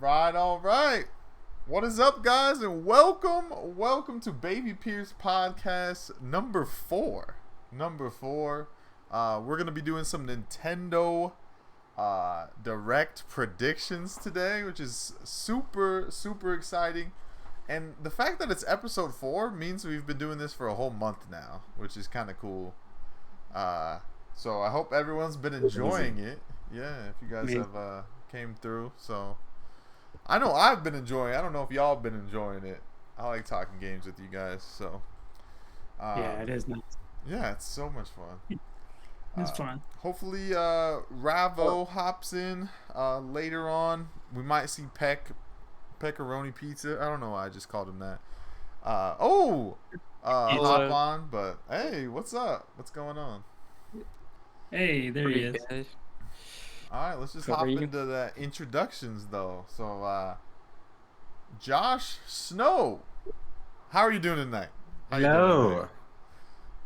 All right. What is up, guys, and welcome to BABYPIERCE Podcast number 4. We're gonna be doing some Nintendo Direct predictions today, which is super exciting. And the fact that it's episode 4 means we've been doing this for a whole month now, which is kind of cool. So I hope everyone's been enjoying it. Yeah, if you guys have came through. So I know I've been enjoying it. I don't know if y'all have been enjoying it. I like talking games with you guys. So yeah, it is nice. Yeah, it's so much fun. It's fun. Hopefully Ravo hops in later on. We might see Pepperoni Pizza. I don't know why I just called him that. Hop on, but hey, what's up? What's going on? Hey, there he is. Good. Alright, let's just hop into the introductions though. So Josh Snow, how are you doing tonight? Hello.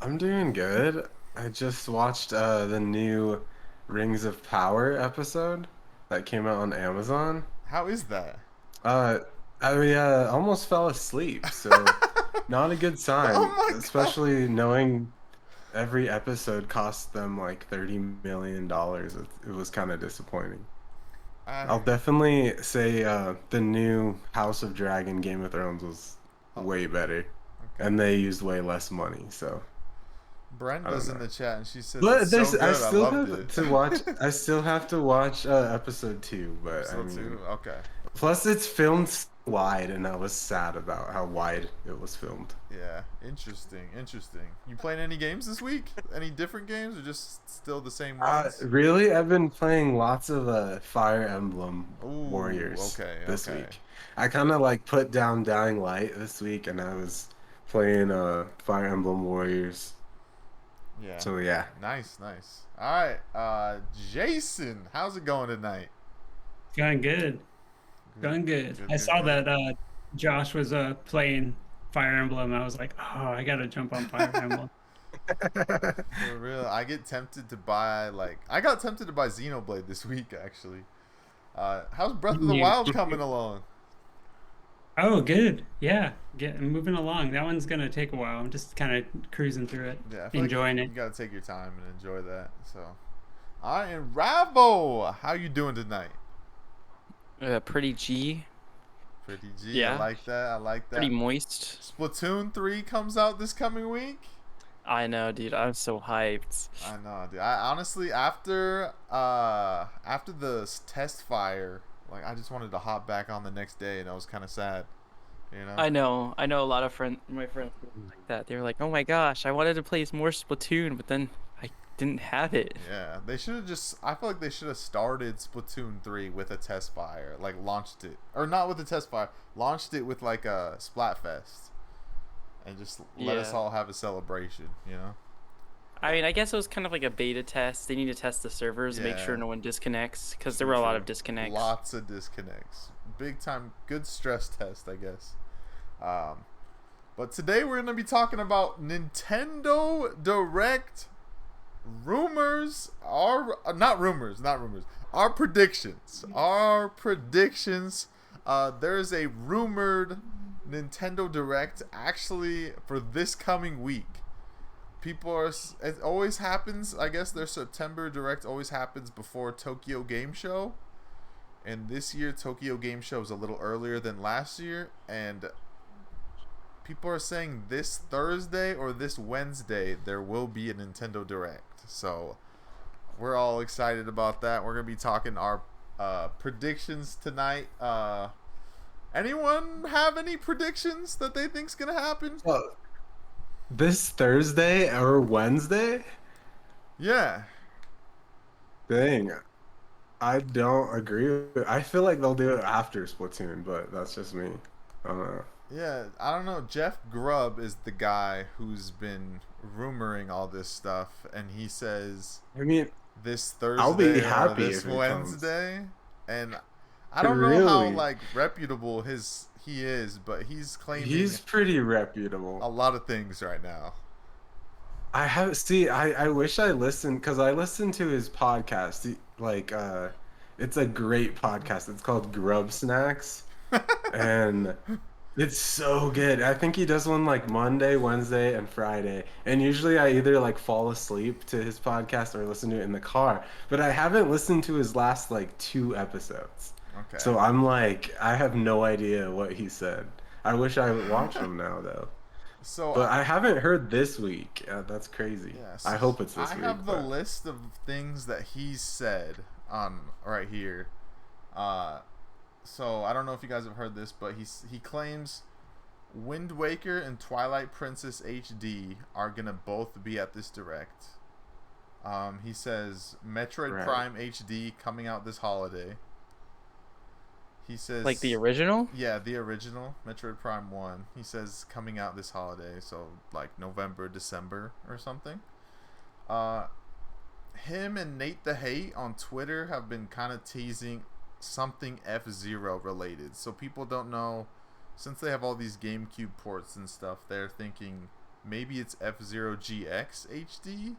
I'm doing good. I just watched the new Rings of Power episode that came out on Amazon. How is that? I almost fell asleep, so not a good sign. Oh my especially knowing every episode cost them like $30 million. It was kind of disappointing. I'll definitely say the new House of Dragon Game of Thrones was way better, and they used way less money. So Brenda's in the chat and she said, but it's so good. I still I loved have it. to watch. I still have to watch episode 2, but Episode 2? Okay. Plus, it's filmed wide, and I was sad about how wide it was filmed. Yeah, interesting. You playing any games this week? Any different games, or just still the same ones? Really, I've been playing lots of Fire Emblem Warriors this week. I kind of like put down Dying Light this week, and I was playing Fire Emblem Warriors. Yeah. So yeah. Nice. All right, Jason, how's it going tonight? Going good. I saw that Josh was playing Fire Emblem. I was like, oh, I gotta jump on Fire Emblem. For real, I got tempted to buy Xenoblade this week actually. How's Breath of the Wild coming along? Oh, good. Yeah, moving along. That one's gonna take a while. I'm just kind of cruising through it, Yeah, I feel enjoying like it. You gotta take your time and enjoy that. So, all right, and Ravo, how you doing tonight? Pretty G. Pretty G. Yeah. I like that. Pretty moist. Splatoon 3 comes out this coming week. I know, dude. I'm so hyped. I know, dude. I honestly, after the test fire, like I just wanted to hop back on the next day, and I was kind of sad. You know. I know a lot of my friends like that. They were like, "Oh my gosh, I wanted to play more Splatoon, but then I didn't have it." Yeah, they should have I feel like they should have started Splatoon 3 with a test fire, like launched it, or not with a test fire, launched it with like a Splatfest, and just let us all have a celebration. You know. I mean, I guess it was kind of like a beta test. They need to test the servers, make sure no one disconnects, because there were a lot of disconnects. Lots of disconnects. Big time, good stress test, I guess. But today we're going to be talking about Nintendo Direct rumors. Not rumors. Our predictions. There is a rumored Nintendo Direct actually for this coming week. It always happens, I guess their September Direct always happens before Tokyo Game Show. And this year, Tokyo Game Show is a little earlier than last year. And people are saying this Thursday or this Wednesday, there will be a Nintendo Direct. So we're all excited about that. We're going to be talking our predictions tonight. Anyone have any predictions that they think's going to happen? Well, this Thursday or Wednesday? Yeah. Dang. I don't agree with it. I feel like they'll do it after Splatoon, but that's just me. I don't know. Yeah, I don't know. Jeff Grubb is the guy who's been rumoring all this stuff, and he says this Thursday I'll be or happy this if it Wednesday. And I don't know how like reputable he is, but he's claiming he's pretty reputable. A lot of things right now. I wish I listened, because I listened to his podcast. It's a great podcast. It's called Grub Snacks, and it's so good. I think he does one like Monday, Wednesday, and Friday. And usually I either like fall asleep to his podcast or listen to it in the car. But I haven't listened to his last like 2 episodes. Okay. So I'm like, I have no idea what he said. I wish I would watch him now though. So But I haven't heard this week. That's crazy. yes, I hope it's this week. I have the but... list of things that he's said on right here. So I don't know if you guys have heard this, but he claims Wind Waker and Twilight Princess HD are gonna both be at this direct. He says Metroid Prime HD coming out this holiday. He says like the original? Yeah, the original Metroid Prime 1. He says coming out this holiday, so like November, December or something. Him and Nate the Hate on Twitter have been kind of teasing something F-Zero related. So people don't know, since they have all these GameCube ports and stuff, they're thinking maybe it's F-Zero GX HD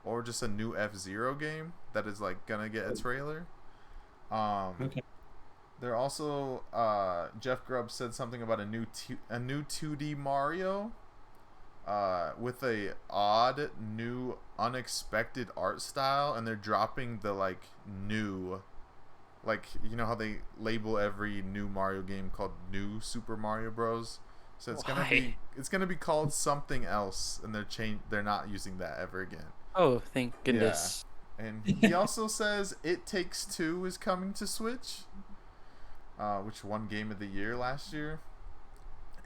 or just a new F-Zero game that is like gonna get a trailer. Okay. They're also Jeff Grubb said something about a new 2D Mario with a odd new unexpected art style, and they're dropping the like new, like, you know how they label every new Mario game called New Super Mario Bros. So it's gonna be called something else, and they're not using that ever again. Oh, thank goodness. Yeah. And he also says It Takes Two is coming to Switch, which won Game of the Year last year.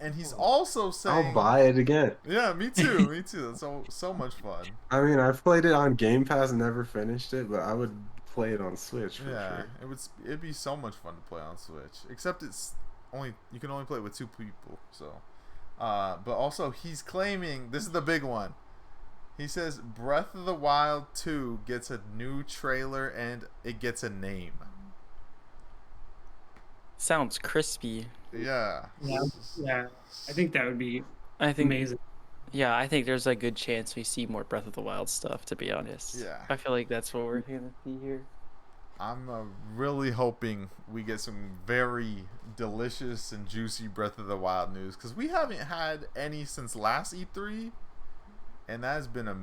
And he's also saying, I'll buy it again. Yeah, me too. Me too. That's so much fun. I mean, I've played it on Game Pass and never finished it, but I would play it on Switch for sure. It'd be so much fun to play on Switch. Except you can only play it with 2 people. So, but also he's claiming, this is the big one. He says Breath of the Wild 2 gets a new trailer and it gets a name. Sounds crispy. Yeah. Yeah. I think that would be amazing. Yeah, I think there's a good chance we see more Breath of the Wild stuff, to be honest. Yeah. I feel like that's what we're going to see here. I'm really hoping we get some very delicious and juicy Breath of the Wild news, because we haven't had any since last E3, and that has been a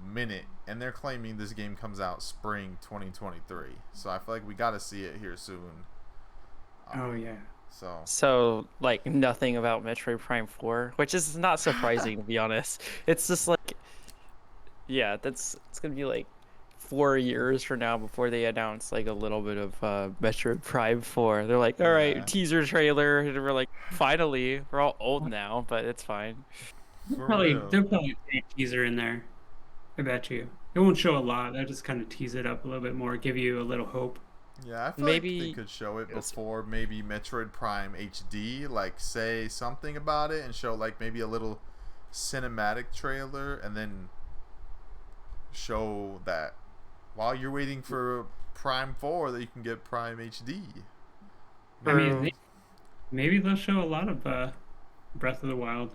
minute, and they're claiming this game comes out spring 2023. So I feel like we got to see it here soon. Oh, yeah. So, like, nothing about Metroid Prime 4, which is not surprising, to be honest. It's just like, yeah, it's going to be like 4 years from now before they announce like a little bit of Metroid Prime 4. They're like, all right, teaser trailer, and we're like, finally, we're all old now, but it's fine. They'll probably put a teaser in there. I bet you. It won't show a lot. They'll just kind of tease it up a little bit more, give you a little hope. Yeah, I feel like they could show it before maybe Metroid Prime HD, like say something about it and show like maybe a little cinematic trailer, and then show that while you're waiting for Prime 4 that you can get Prime HD. I mean, maybe they'll show a lot of Breath of the Wild.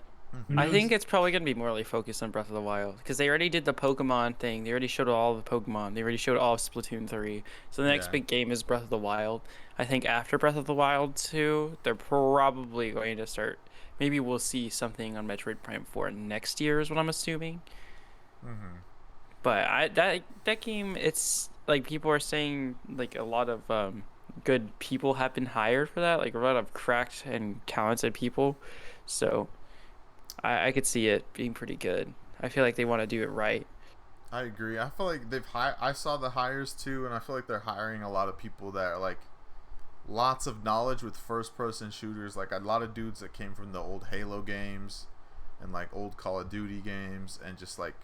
I think it's probably going to be more like focused on Breath of the Wild, because they already did the Pokemon thing. They already showed all the Pokemon. They already showed all of Splatoon 3. So the next big game is Breath of the Wild. I think after Breath of the Wild 2, they're probably going to start. Maybe we'll see something on Metroid Prime 4 next year is what I'm assuming. Mm-hmm. But that game, it's like people are saying like a lot of good people have been hired for that, like a lot of cracked and talented people. So I could see it being pretty good. I feel like they want to do it right. I agree. I feel like I saw the hires too, and I feel like they're hiring a lot of people that are like lots of knowledge with first-person shooters. Like a lot of dudes that came from the old Halo games and like old Call of Duty games, and just like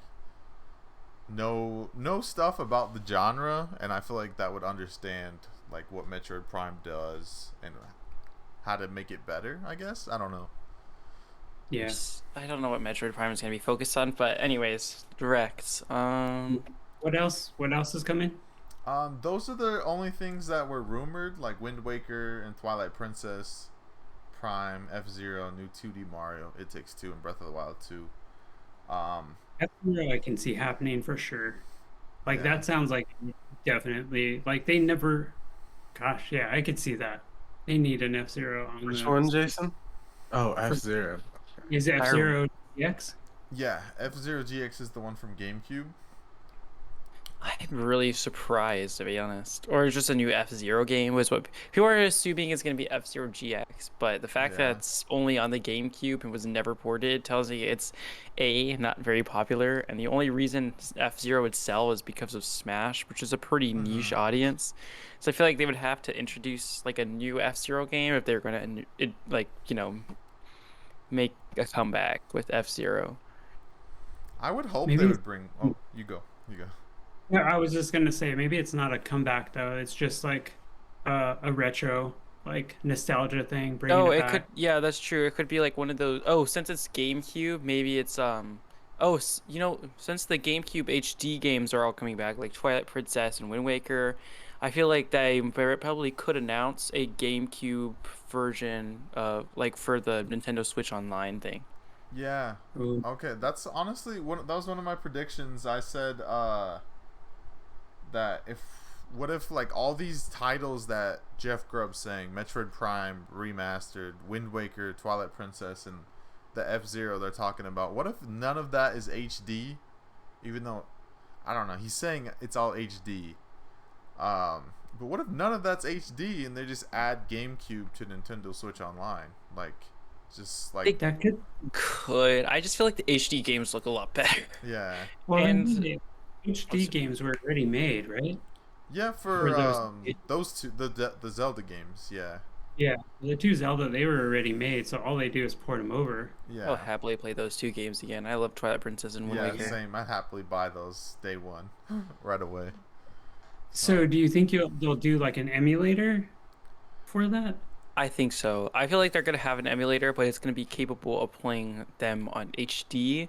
know stuff about the genre. And I feel like that would understand like what Metroid Prime does and how to make it better. I guess I don't know. Yes. I don't know what Metroid Prime is going to be focused on, but anyways, directs. What else is coming? Those are the only things that were rumored, like Wind Waker and Twilight Princess, Prime, F-Zero, new 2D Mario, It Takes Two, and Breath of the Wild 2. F-Zero I can see happening for sure. Like that sounds like definitely, like they never Gosh, yeah, I could see that. They need an F-Zero on Which the. one, Jason? Oh, F-Zero. Is F-Zero GX? Yeah, F-Zero GX is the one from GameCube. I'm really surprised, to be honest. Or just a new F-Zero game was what people are assuming is going to be F-Zero GX, but the fact that it's only on the GameCube and was never ported tells me it's not very popular, and the only reason F-Zero would sell is because of Smash, which is a pretty niche audience. So I feel like they would have to introduce like a new F-Zero game if they're going to like, make a comeback with F-Zero. I would hope they would bring. Oh, you go. Yeah, I was just gonna say maybe it's not a comeback though. It's just like a retro, like nostalgia thing. Bringing it back. Could. Yeah, that's true. It could be like one of those. Oh, since it's GameCube, maybe it's since the GameCube HD games are all coming back, like Twilight Princess and Wind Waker, I feel like they probably could announce a GameCube version of like for the Nintendo Switch Online thing. Yeah. Ooh. Okay, that's honestly that was one of my predictions. I said that what if like all these titles that Jeff Grubb's saying, Metroid Prime Remastered, Wind Waker, Twilight Princess, and the F-Zero they're talking about, what if none of that is HD? Even though, I don't know, he's saying it's all HD. But what if none of that's HD and they just add GameCube to Nintendo Switch Online? Like, just like... I think that could. I just feel like the HD games look a lot better. Yeah. Well, And HD games were already made, right? Yeah, for those two, the Zelda games, yeah. Yeah, the two Zelda, they were already made, so all they do is port them over. Yeah. I'll happily play those two games again. I love Twilight Princess and Wind Waker. Yeah, same. I'd happily buy those day one, right away. So, do you think they'll do like an emulator for that? I think so. I feel like they're gonna have an emulator, but it's gonna be capable of playing them on HD,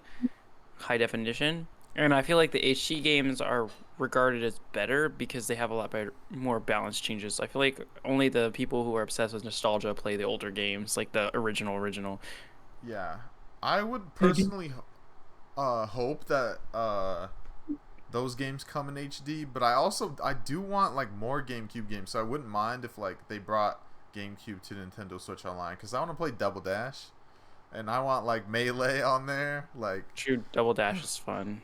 high definition. And I feel like the HD games are regarded as better because they have a lot better, more balanced changes. I feel like only the people who are obsessed with nostalgia play the older games, like the original. Yeah, I would personally hope that those games come in HD, but I do want like more GameCube games, so I wouldn't mind if like they brought GameCube to Nintendo Switch Online, because I want to play Double Dash, and I want like Melee on there. Like, true, Double Dash is fun.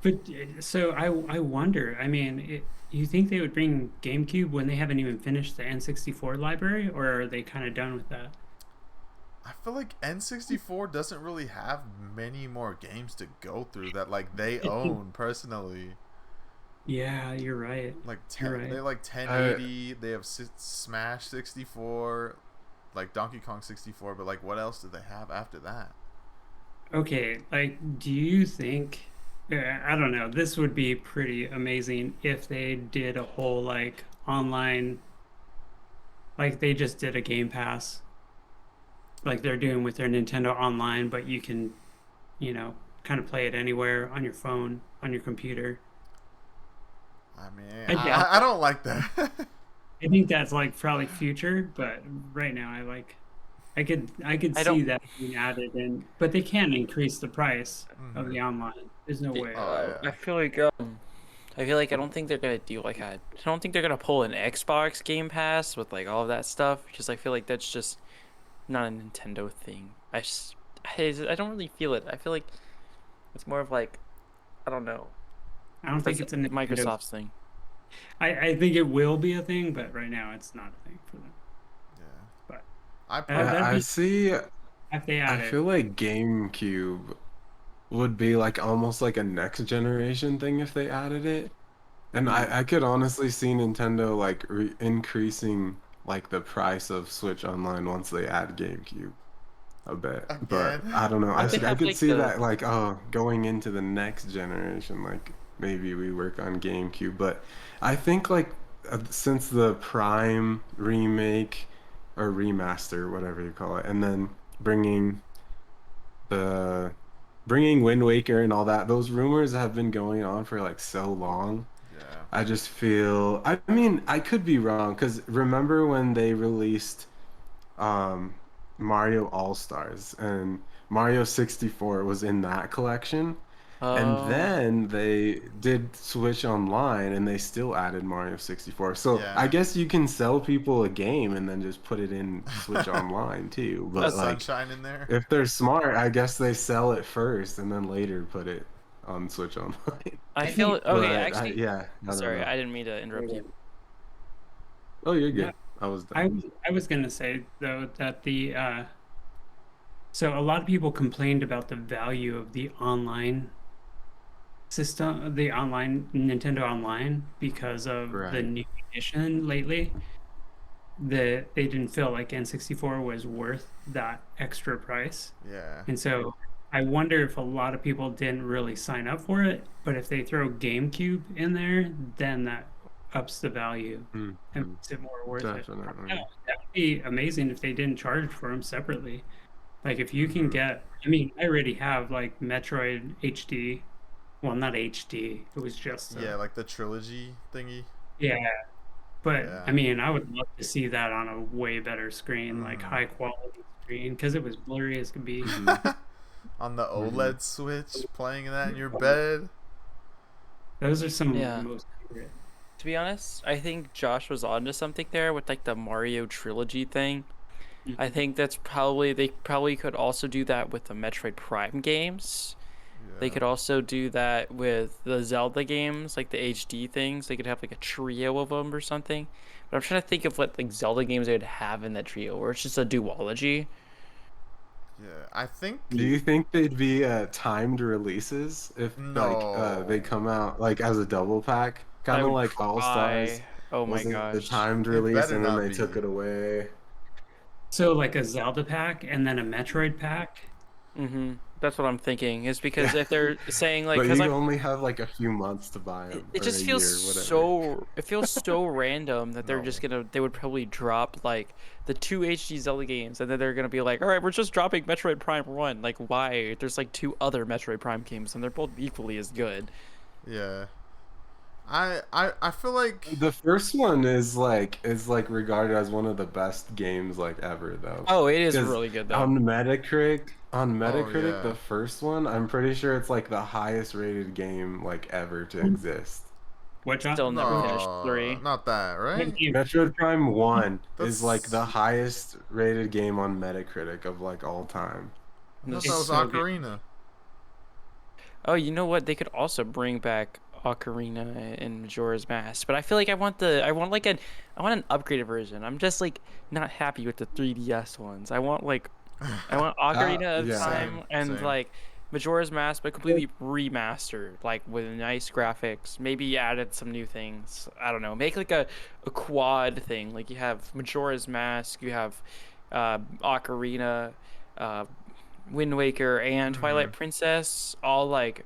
But so I wonder. I mean, you think they would bring GameCube when they haven't even finished the N64 library, or are they kind of done with that? I feel like N64 doesn't really have many more games to go through that like they own personally. Yeah, you're right. Like You're right. they like 1080. They have Smash 64, like Donkey Kong 64. But like, what else do they have after that? Okay, like, do you think? I don't know. This would be pretty amazing if they did a whole like online, like they just did a Game Pass, like they're doing with their Nintendo Online, but you can, kind of play it anywhere on your phone, on your computer. I mean, I don't like that. I think that's like probably future, but right now I could see that being added in, but they can increase the price of the online. There's no way. I feel like I don't think they're gonna do I don't think they're gonna pull an Xbox Game Pass with like all of that stuff, because I feel like that's just not a Nintendo thing. I don't really feel it. I feel like it's more of like, I don't know. I don't think it's a Microsoft's thing. I think it will be a thing, but right now it's not a thing for them. Yeah. But I see. if they add I feel like GameCube would be like almost like a next generation thing if they added it. And I could honestly see Nintendo like increasing like the price of Switch Online once they add GameCube a bit. Again? But I don't know. I could like see that like going into the next generation, like maybe we work on GameCube. But I think like since the Prime remake or remaster, whatever you call it, and then bringing Wind Waker and all that, those rumors have been going on for like so long. Yeah. I just feel, I mean, I could be wrong, because remember when they released Mario All-Stars and Mario 64 was in that collection, And Oh, then they did Switch Online and they still added Mario 64. So I Yeah. guess you can sell people a game and then just put it in Switch Online too. Put But like sunshine in there. if they're smart, I guess they sell it first and then later put it on Switch Online. I I feel think okay. But Actually, yeah, I don't sorry, know. I didn't mean to interrupt you. Oh, you're yeah, good. I was I done. was I was gonna say though that the so a lot of people complained about the value of the online system, the online Nintendo Online, because of the Right. new edition lately. That they didn't feel like N64 was worth that extra price. Yeah. And so I wonder if a lot of people didn't really sign up for it, but if they throw GameCube in there, then that ups the value and Mhm. makes it more worth it. Yeah, Definitely. that would be amazing if they didn't charge for them separately. Like if you can Hmm. get, I mean, I already have like Metroid HD. Well, not HD. It was just Yeah, like the trilogy thingy. yeah. But Yeah. I mean, I would love to see that on a way better screen, like Hmm. high quality screen, because it was blurry as could be. Hmm. On the Hmm. OLED Switch, playing that in your bed. Those are some of my Yeah. most favorite. To be honest, I think Josh was onto something there with like the Mario trilogy thing. I Mhm. think that's probably they probably could also do that with the Metroid Prime games. They Yeah. could also do that with the Zelda games, like the HD things. They could have like a trio of them or something. But I'm trying to think of what like Zelda games they would have in that trio, where it's just a duology. Yeah. I think Do you think they'd be timed releases if like they no. come out like as a double pack, I kind of would like All Stars cry. Oh my was a gosh. timed It release better and then not they took be. it away? So like a Zelda pack and then a Metroid pack. That's what I'm thinking. Is because Yeah, if they're saying like, but because you I'm only have like a few months to buy it, them it or a just feels year, whatever. so it feels so random that they're just No. gonna they would probably drop like the two HD Zelda games and then they're gonna be like, all right, we're just dropping Metroid Prime 1. Like why? There's like two other Metroid Prime games and they're both equally as good. Yeah. I feel like The first one is like regarded as one of the best games like ever though. Oh, it is Because really good though. on oh Metacritic, yeah. the first one, I'm pretty sure it's like the highest rated game like ever to exist. What Still John? never What, finished No, 3. not that, what right? game? Metroid Prime 1 is like That's the highest rated game on Metacritic of like all time. I thought that It's was This- so good. Ocarina. Oh, you know what? They could also bring back Ocarina and Majora's Mask, but I feel like I want an upgraded version. I'm just like not happy with the 3DS ones. I want Ocarina of Yeah. Same, Time and same. like Majora's Mask, but completely remastered, like with nice graphics. Maybe added some new things. I don't know. Make like a quad thing. Like you have Majora's Mask, you have Ocarina, uh, Wind Waker, and Hmm. Twilight Princess. All like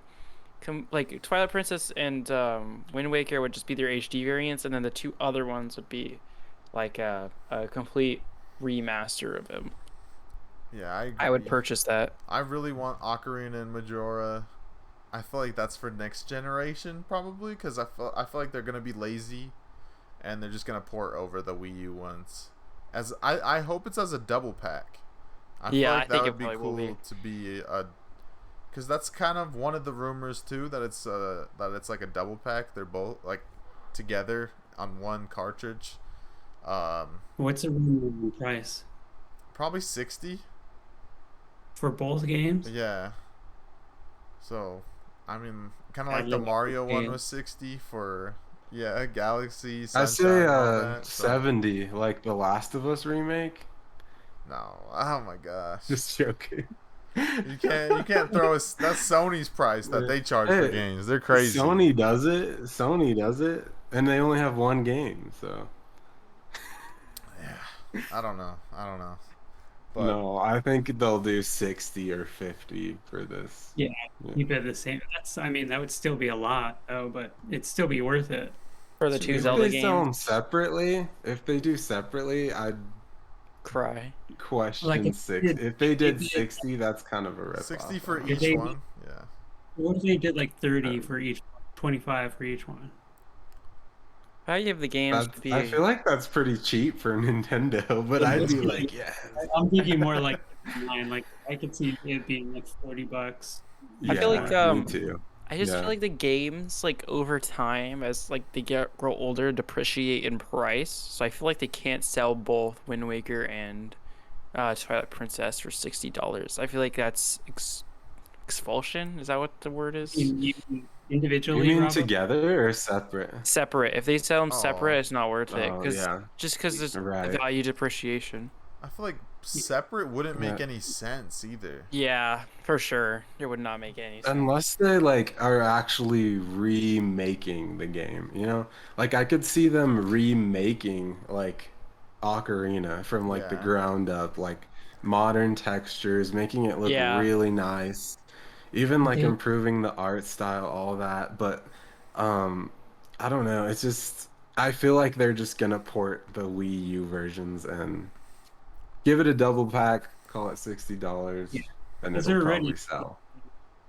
Twilight Princess and Wind Waker would just be their HD variants, and then the two other ones would be like a complete remaster of them. Yeah, I I would agree. purchase that. I really want Ocarina and Majora. I feel like that's for next generation probably because I feel like they're gonna be lazy and they're just gonna port over the Wii U ones. As I hope it's as a double pack. I feel Yeah, I like that think would it be probably will be. cool to be a because that's kind of one of the rumors too that it's like a double pack. They're both like together on one cartridge. What's the minimum price Probably 60. for both games? Yeah. So, I mean, kind of I like the love those Mario one games. was 60 for yeah, Galaxy, I say Sunshine, all that. So, 70, like the Last of Us remake. no. Oh my gosh. Just joking. You can't throw us that's Sony's price that they charge for Hey, games. They're crazy. Sony does it. Sony does it, and they only have one game, so. Yeah. I don't know. But No, I think they'll do 60 or 50 for this. Yeah, Yeah. keep it the same. That's, I mean, that would still be a lot though, but it'd still be worth it. For the So two they If Zelda they sell them games, separately, if they do separately, I'd cry. question Like If they did did 60, that's kind of a rip 60 off. for If each they- one. Yeah. what if they did like 30 for each, 25 for each one? Value of the games would be. I feel like that's pretty cheap for Nintendo, but I'd be like, yeah. I'm thinking more like online. Like I could see it being like $40. I feel like Yeah, me too. I just feel Yeah. like the games like over time as like they grow older depreciate in price. So I feel like they can't sell both Wind Waker and Twilight Princess for $60. I feel like that's expulsion. Is that what the word is? You Individually, mean Robo. together or separate? Separate. If they sell them Oh, separate, it's not worth it Oh, because yeah. just because there's Right. value depreciation. I feel like separate wouldn't Yeah. make any sense either. Yeah, for sure. It would not make any sense. Unless they like are actually remaking the game, you know? Like I could see them remaking like Ocarina from like the Yeah. ground up, like modern textures, making it look Yeah. really nice, even like They improving the art style, all that. But um I don't know, it's just I feel like they're just gonna port the Wii U versions and give it a double pack, call it yeah, $60, and because it'll they're probably already. sell.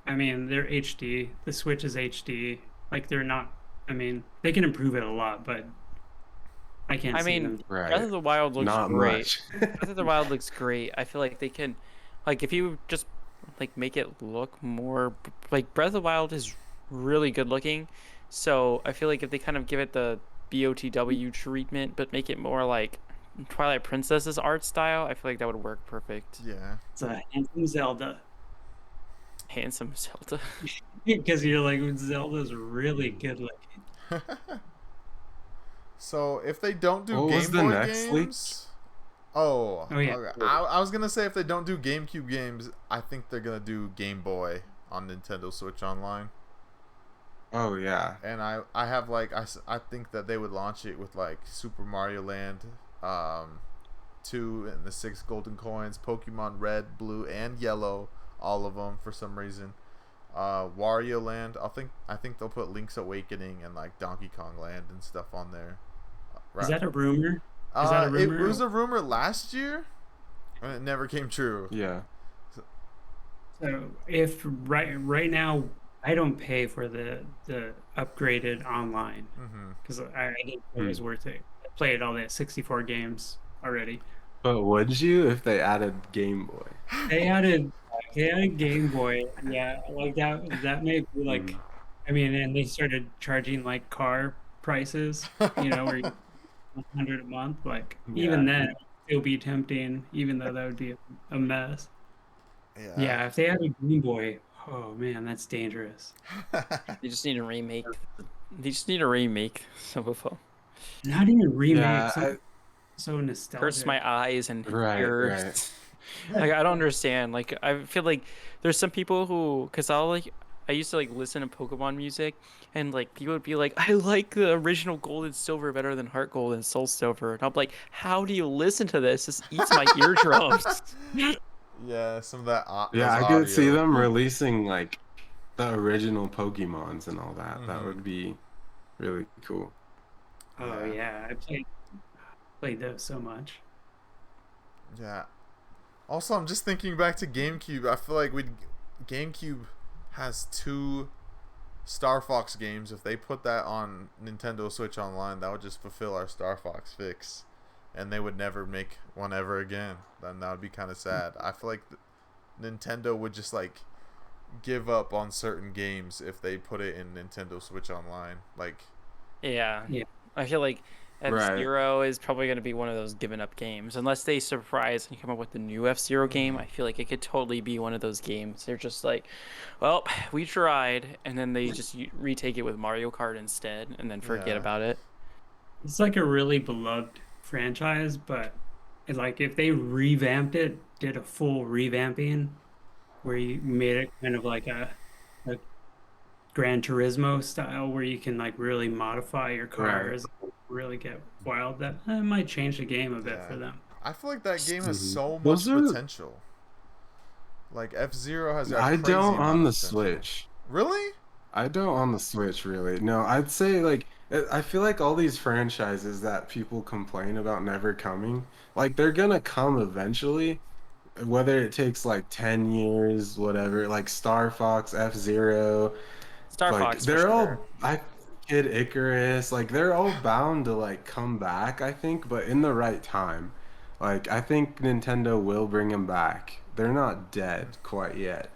I mean, they're HD. The Switch is HD. Like they're not. I mean, they can improve it a lot, but I can't I see mean, them. Breath Right. of the Wild looks Not great. much. Breath of the Wild looks great. I feel like they can, like, if you just like make it look more like Breath of the Wild is really good looking. So I feel like if they kind of give it the BOTW treatment, but make it more like Twilight Princess's art style, I feel like that would work perfect. Yeah. It's a handsome Zelda. Handsome Zelda. Because you're like Zelda's really good looking. So if they don't do What was Game the Boy next leak? games, oh, Oh yeah. okay. I was gonna say if they don't do GameCube games, I think they're gonna do Game Boy on Nintendo Switch Online. Oh yeah. And I have like I think that they would launch it with like Super Mario Land, 2 and the 6 golden coins, Pokemon Red, Blue, and Yellow, all of them for some reason. Wario Land. I think they'll put Link's Awakening and like Donkey Kong Land and stuff on there. Is that a rumor? Is that a It rumor? was a rumor last year, and it never came true. Yeah. So if right now I don't pay for the upgraded online Mm-hmm. because I didn't think it was worth it. I played all the 64 games already. But would you if they added Game Boy? They added Game Boy. Yeah, like that may be like Mm. I mean, and they started charging like car prices, where you 100 a month. Like even Yeah. then, it'll be tempting, even though that would be a mess. Yeah. Yeah, if they had a Game Boy, oh man, that's dangerous. They just need to remake. They just need to remake some of them. Not even remake. Yeah. So nostalgic. Hurts my eyes and Right, ears. right. Like I don't understand. Like I feel like there's some people who, cause I used to like listen to Pokemon music, and like people would be like, I like the original Gold and Silver better than Heart Gold and Soul Silver, and I'm like, how do you listen to this? This eats my eardrums. Yeah, some of that. Yeah, I those could see audio. them releasing like the original Pokemons and all that. That Mhm. would be really cool. Oh Yeah. yeah, I played those so much. Yeah. Also, I'm just thinking back to GameCube. I feel like GameCube has 2 Star Fox games. If they put that on Nintendo Switch Online, that would just fulfill our Star Fox fix, and they would never make one ever again. Then that would be kind of sad. I feel like Nintendo would just like give up on certain games if they put it in Nintendo Switch Online. Like, Yeah. Yeah. I feel like Right. F-Zero is probably going to be one of those given up games. Unless they surprise and come up with a new F-Zero game, I feel like it could totally be one of those games. They're just like, well, we tried, and then they just retake it with Mario Kart instead, and then forget Yeah. about it. It's like a really beloved franchise, but like if they revamped it, did a full revamping, where you made it kind of like a Gran Turismo style, where you can like really modify your cars, really get wild. That might change the game a bit Yeah. for them. I feel like that game has Mhm. so much Those are- potential. Like F-Zero has. A I crazy don't amount on of the potential. Switch. Really? I don't on the Switch really. No, I'd say like I feel like all these franchises that people complain about never coming, like they're gonna come eventually, whether it takes like 10 years, whatever. Like Star Fox, F-Zero, Star like Fox for they're all sure. Kid Icarus, like they're all bound to like come back, I think, but in the right time. Like I think Nintendo will bring them back. They're not dead quite yet.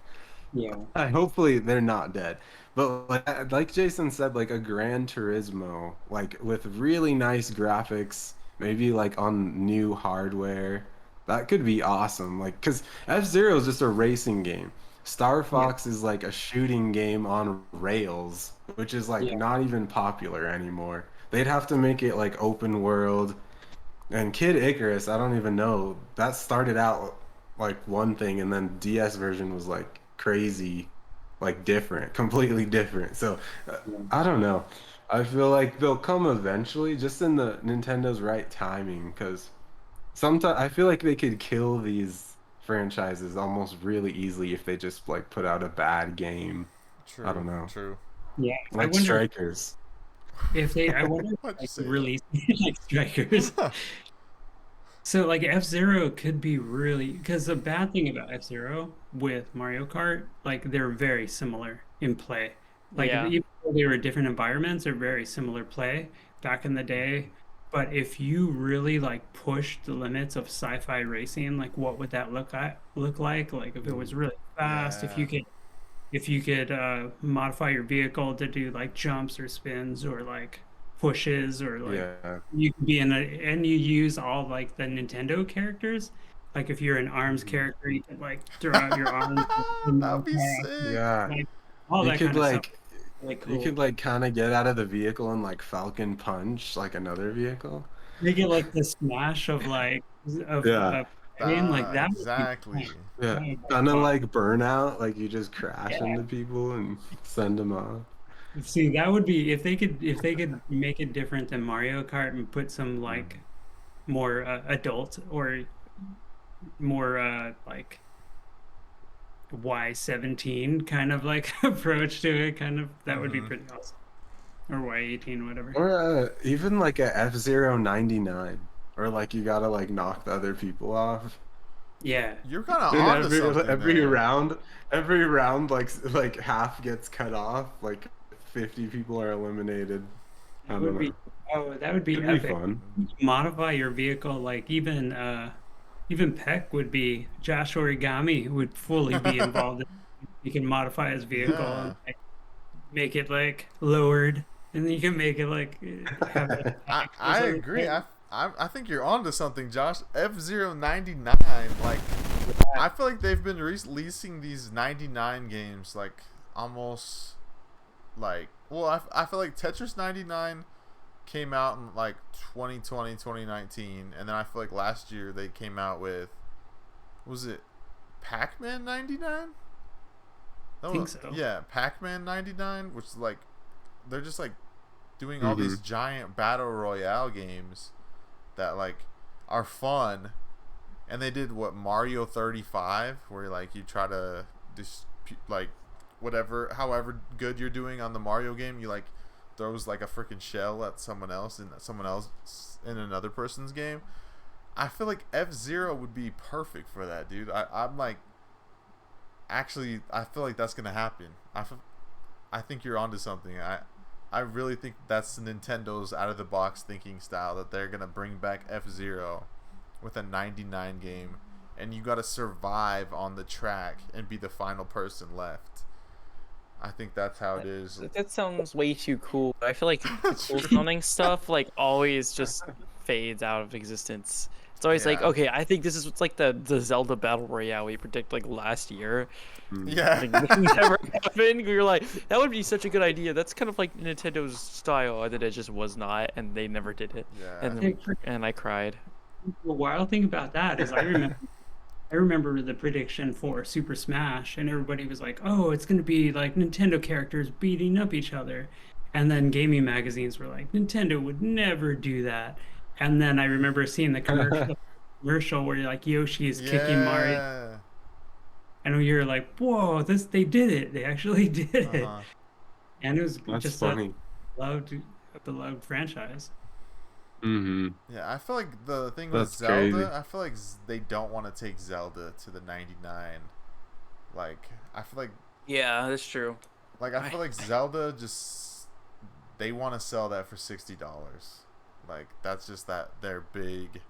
Yeah. Hopefully they're not dead. But like Jason said, like a Gran Turismo, like with really nice graphics, maybe like on new hardware, that could be awesome. Like, because F-Zero is just a racing game. Star Yeah. Fox is like a shooting game on rails, which is like Yeah. not even popular anymore. They'd have to make it like open world. And Kid Icarus, I don't even know. That started out like one thing, and then DS version was like crazy, like different, completely different. So Yeah. I don't know. I feel like they'll come eventually, just in the Nintendo's right timing. Because sometimes I feel like they could kill these franchises almost really easily if they just like put out a bad game. I True, don't know, true. Yeah. I like wonder Strikers. if they. I wonder if Why'd you like say release like strikers. that? So like F-Zero could be really because the bad thing about F-Zero with Mario Kart, like they're very similar in play. Like Yeah. even though they were different environments, they're very similar play back in the day. But if you really like push the limits of sci-fi racing, like what would that look like? Like if it was really fast, Yeah. if you could modify your vehicle to do like jumps or spins or like pushes or like Yeah. you can be in a and you use all like the Nintendo characters. Like if you're an arms Mhm. character, you can like throw out your arms and That'd be sick. Yeah. like all You that could kind of stuff. like Really You cool. could like kind of get out of the vehicle and like Falcon Punch like another vehicle. Make it like the smash of like Yeah. of game like that would be Exactly. fun. Yeah. That would be Kind of fun. like Burnout, like you just crash Yeah. into people and send them off. See, that would be if they could make it different than Mario Kart and put some like Mhm. more adult or more like Y17 kind of like approach to it, kind of that would be Hmm. pretty awesome. Or Y18, whatever. Or even like a F-Zero 99, or like you gotta like knock the other people off. Yeah. You're kind of And onto something every there. round, like half gets cut off, like 50 people are eliminated. I That don't would know. be oh, that would be It'd be epic. fun. Modify your vehicle like even Peck would be Josh Origami would fully be involved. You can modify his vehicle Yeah. and like, make it like lowered, and then you can make it like have it I attack or I agree. something. I think you're onto something, Josh. F-Zero 99, like I feel like they've been releasing these 99 games like almost like well, I feel like Tetris 99 came out in like 2020, 2019, and then I feel like last year they came out with was it Pac-Man 99? I think so. Yeah, Pac-Man 99, which is like they're just like doing all Hmm. these giant battle royale games that like are fun. And they did what Mario 35 where like you try to just like whatever however good you're doing on the Mario game, you like throws like a freaking shell at someone else in another person's game. I feel like F-Zero would be perfect for that, dude. I'm like actually I feel like that's gonna happen. I think you're onto something. I really think that's Nintendo's out of the box thinking style that they're gonna bring back F-Zero with a 99 game, and you got to survive on the track and be the final person left. I think that's how it is. That sounds way too cool. I feel like the cool sounding stuff like always just fades out of existence. It's always like, Yeah. okay, I think this is what's like the Zelda Battle Royale we predict like last year. Yeah. Like nothing ever happened. We were like, that would be such a good idea. That's kind of like Nintendo's style, and then it just was not, and they never did it. Yeah. And then and I cried. The wild thing about that is I remember the prediction for Super Smash, and everybody was like, "Oh, it's going to be like Nintendo characters beating up each other," and then gaming magazines were like, "Nintendo would never do that." And then I remember seeing the commercial where like Yoshi is kicking Mario, Yeah. and you're like, "Whoa, this they did it! They actually did it!" Uh-huh. And it was That's just funny. a beloved franchise. Hmm. Yeah, I feel like the thing with That's Zelda, crazy. I feel like they don't want to take Zelda to the 99. Like, I feel Yeah, that's true. I feel like Zelda just they want to sell that for $60. Like that's just their big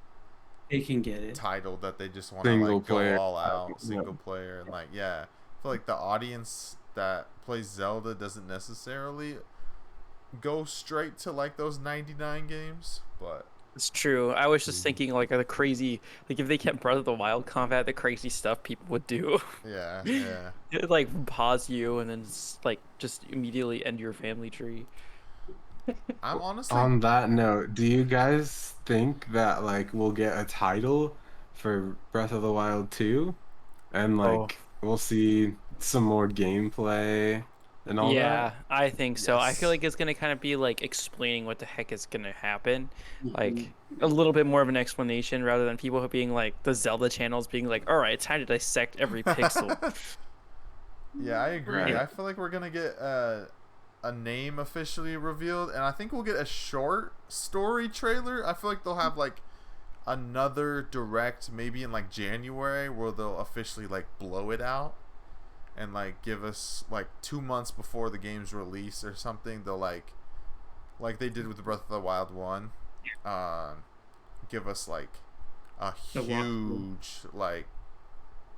They can get it. title that they just want to Single like go player. all out, Yeah. single player, and like yeah, feel like the audience that plays Zelda doesn't necessarily go straight to like those 99 games, but It's true. I was just thinking like the crazy, like if they kept Breath of the Wild combat, the crazy stuff people would do. yeah. It'd, like pause you and then like just immediately end your family tree. I'm honestly On that note, do you guys think that like we'll get a title for Breath of the Wild 2? And Oh, like we'll see some more gameplay and all that? yeah, I think so. I feel yes. like it's gonna kind of be like explaining what the heck is gonna happen, Mhm. like a little bit more of an explanation rather than people being like the Zelda channels being like, all right, it's time to dissect every pixel. Yeah, I agree. Right. I feel like we're gonna get a name officially revealed, and I think we'll get a short story trailer. I feel like they'll have like another direct maybe in like January where they'll officially like blow it out and like give us like 2 months before the game's release or something. They'll like they did with the Breath of the Wild 1, give us like a The walkthrough. huge like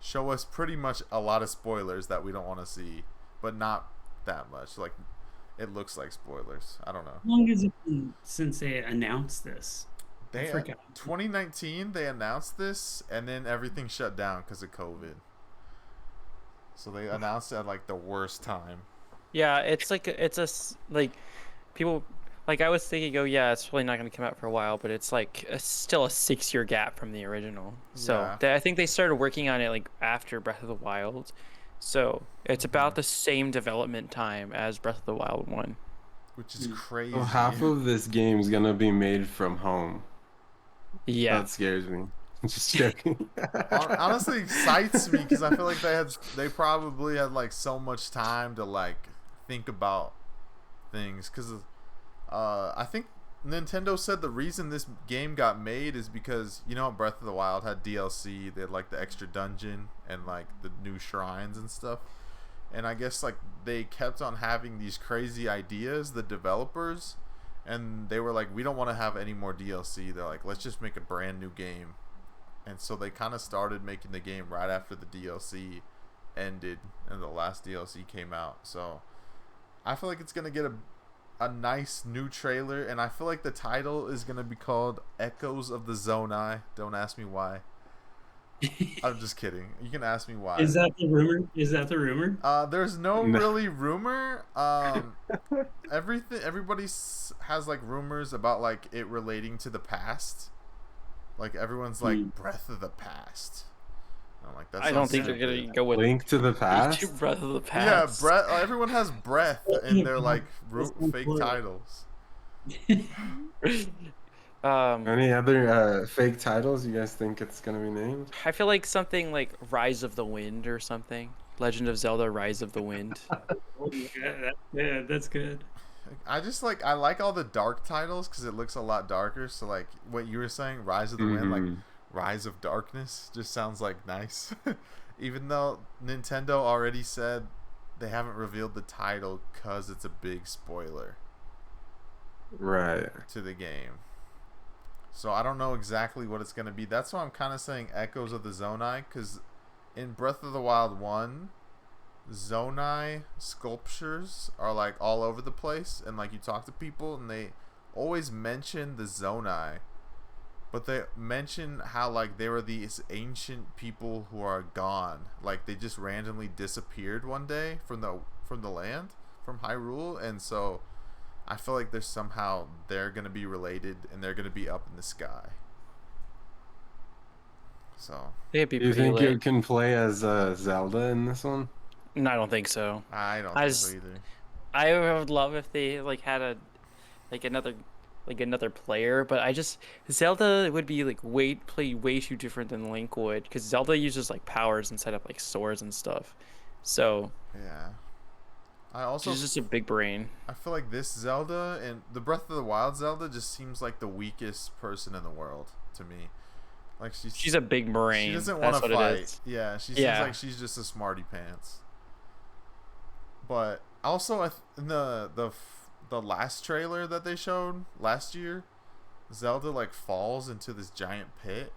show us pretty much a lot of spoilers that we don't want to see, but not that much. Like it looks like spoilers. I don't know. How long has it been since they announced this? I They forgot. 2019 they announced this, and then everything shut down because of COVID. So they announced it at like the worst time. Yeah, it's like like people like I was thinking, oh yeah, it's probably not gonna come out for a while, but it's like still a 6 year gap from the original. So Yeah. I think they started working on it like after Breath of the Wild, so it's about the same development time as Breath of the Wild 1. Which is Mm. crazy. So half of this game is gonna be made from home. Yeah, That scares me. Just joking. Honestly excites me because I feel like they probably had like so much time to like think about things because I think Nintendo said the reason this game got made is because Breath of the Wild had DLC. They had like the extra dungeon and like the new shrines and stuff. And I guess like they kept on having these crazy ideas, the developers, and they were like, we don't want to have any more DLC. They're like, let's just make a brand new game. And so they kind of started making the game right after the DLC ended and the last DLC came out. So I feel like it's gonna get a nice new trailer, and I feel like the title is gonna be called Echoes of the Zonai. Don't ask me why. I'm just kidding. You can ask me why. Is that the rumor? Is that the rumor? There's no No. really rumor. Everybody has like rumors about like it relating to the past. Like everyone's like Breath of the Past. I'm like, that I don't sounds think they're stupid. gonna go with Link to the past? Breath of the Yeah, Past. breath. Everyone has breath in their like That's one fake word. titles. Any other fake titles you guys think it's gonna be named? I feel like something like Rise of the Wind or something. Legend of Zelda: Rise of the Wind. Oh, yeah, that's good. I just like I like all the dark titles because it looks a lot darker. So like what you were saying, Rise of the Wind, like Mhm. Rise of Darkness, just sounds like nice. Even though Nintendo already said they haven't revealed the title because it's a big spoiler Right. to the game. So I don't know exactly what it's gonna be. That's why I'm kind of saying Echoes of the Zonai, because in Breath of the Wild 1, Zonai sculptures are like all over the place, and like you talk to people and they always mention the Zonai, but they mention how like they were these ancient people who are gone, like they just randomly disappeared one day from the land, from Hyrule. And so I feel like there's somehow they're gonna be related and they're gonna be up in the sky. So They'd be Do you pretty think lit. you can play as Zelda in this one? No, I don't think so. I don't I think just- so either. I would love if they like had another player, but Zelda would be like play way too different than Link would, because Zelda uses like powers instead of like swords and stuff. So Yeah. I also she's just a big brain. I feel like this Zelda and the Breath of the Wild Zelda just seems like the weakest person in the world to me. Like She's a big brain. she doesn't want That's to what it fight. is. Yeah, she Yeah. seems like she's just a smarty pants. But also in the last trailer that they showed last year, Zelda like falls into this giant pit,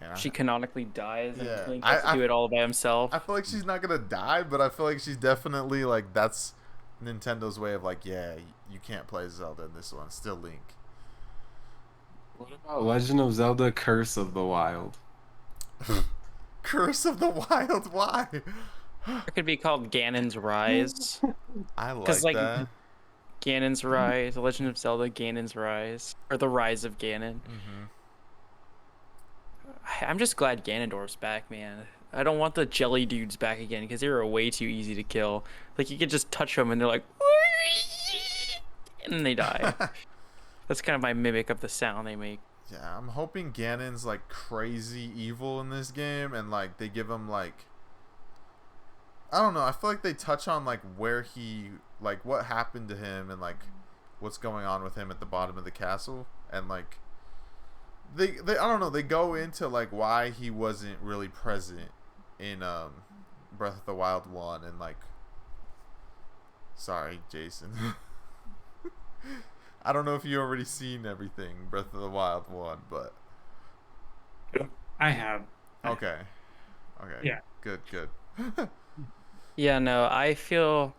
Yeah. She canonically dies, and Yeah. Link has to do it all by himself. I feel like she's not gonna die, but I feel like she's definitely like that's Nintendo's way of like, yeah, you can't play Zelda in this one. Still Link. What about Legend of Zelda: Curse of the Wild? Curse of the Wild. Why? It could be called Ganon's Rise. I like Because like that. Ganon's Rise, The Legend of Zelda: Ganon's Rise, or The Rise of Ganon. Mm-hmm. I'm just glad Ganondorf's back, man. I don't want the jelly dudes back again because they were way too easy to kill. Like you could just touch them and they're like, and then they die. That's kind of my mimic of the sound they make. Yeah, I'm hoping Ganon's like crazy evil in this game, and like they give him like, I don't know. I feel like they touch on like where he, like what happened to him, and like what's going on with him at the bottom of the castle, and like they I don't know. They go into like why he wasn't really present in Breath of the Wild 1, and like, sorry, Jason. I don't know if you already seen everything Breath of the Wild 1, but I have. okay. Yeah. Good. Yeah, no, I think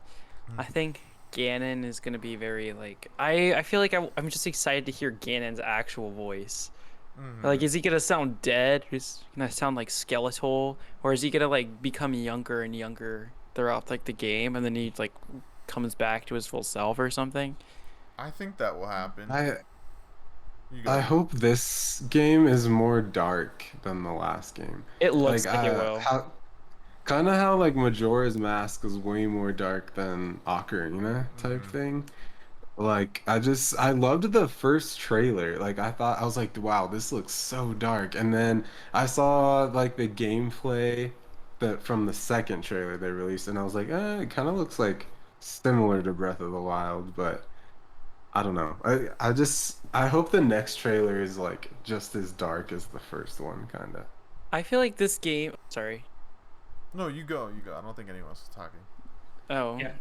Ganon is gonna be very like I feel like I'm just excited to hear Ganon's actual voice. Mm-hmm. Like, is he gonna sound dead? Is he gonna sound like skeletal, or is he gonna like become younger and younger throughout like the game, and then he like comes back to his full self or something? I think that will happen. You I go. hope this game is more dark than the last game. It looks like it will. Kind of how like Majora's Mask is way more dark than Ocarina type thing. Like I loved the first trailer. Like I was like, wow, this looks so dark. And then I saw like the gameplay that from the second trailer they released, and I was like, it kind of looks like similar to Breath of the Wild, but I don't know. I hope the next trailer is like just as dark as the first one, kind of. I feel like this game. Sorry. No, you go. I don't think anyone else is talking. Oh. Yeah.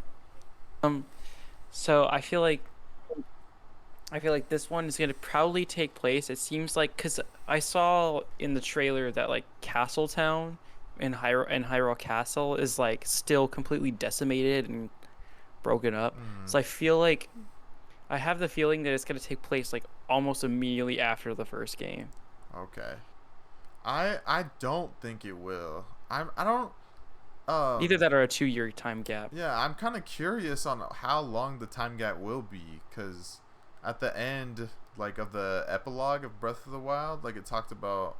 So I feel like this one is gonna probably take place. It seems like because I saw in the trailer that like Castletown in Hyrule Castle is like still completely decimated and broken up. So I have the feeling that it's gonna take place like almost immediately after the first game. Okay. I don't think it will. I don't. Either that or a 2-year time gap. Yeah, I'm kind of curious on how long the time gap will be, because at the end, like, of the epilogue of Breath of the Wild, like, it talked about,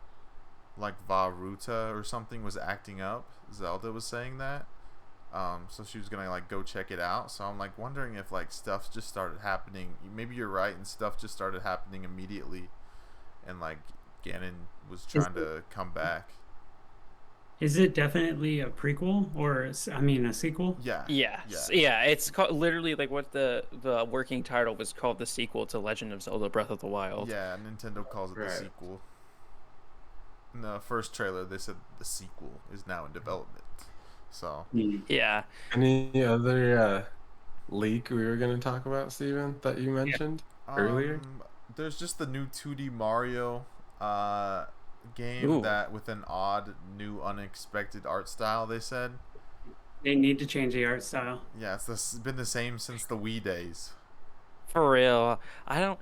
like, Varuta or something was acting up. Zelda was saying that. So she was gonna, like, go check it out. So I'm, like, wondering if, like, stuff just started happening. Maybe you're right, and stuff just started happening immediately, and, like, Ganon was trying to come back. Is it definitely a prequel or a sequel? Yeah. Yeah. It's called literally like what the working title was called, the sequel to Legend of Zelda: Breath of the Wild. Yeah, Nintendo calls it the sequel. In the first trailer, they said the sequel is now in development. So. Yeah. Any other leak we were gonna talk about, Steven, that you mentioned earlier? There's just the new 2D Mario game that with an odd, new, unexpected art style. They said they need to change the art style. Yeah, it's been the same since the Wii days. For real, I'm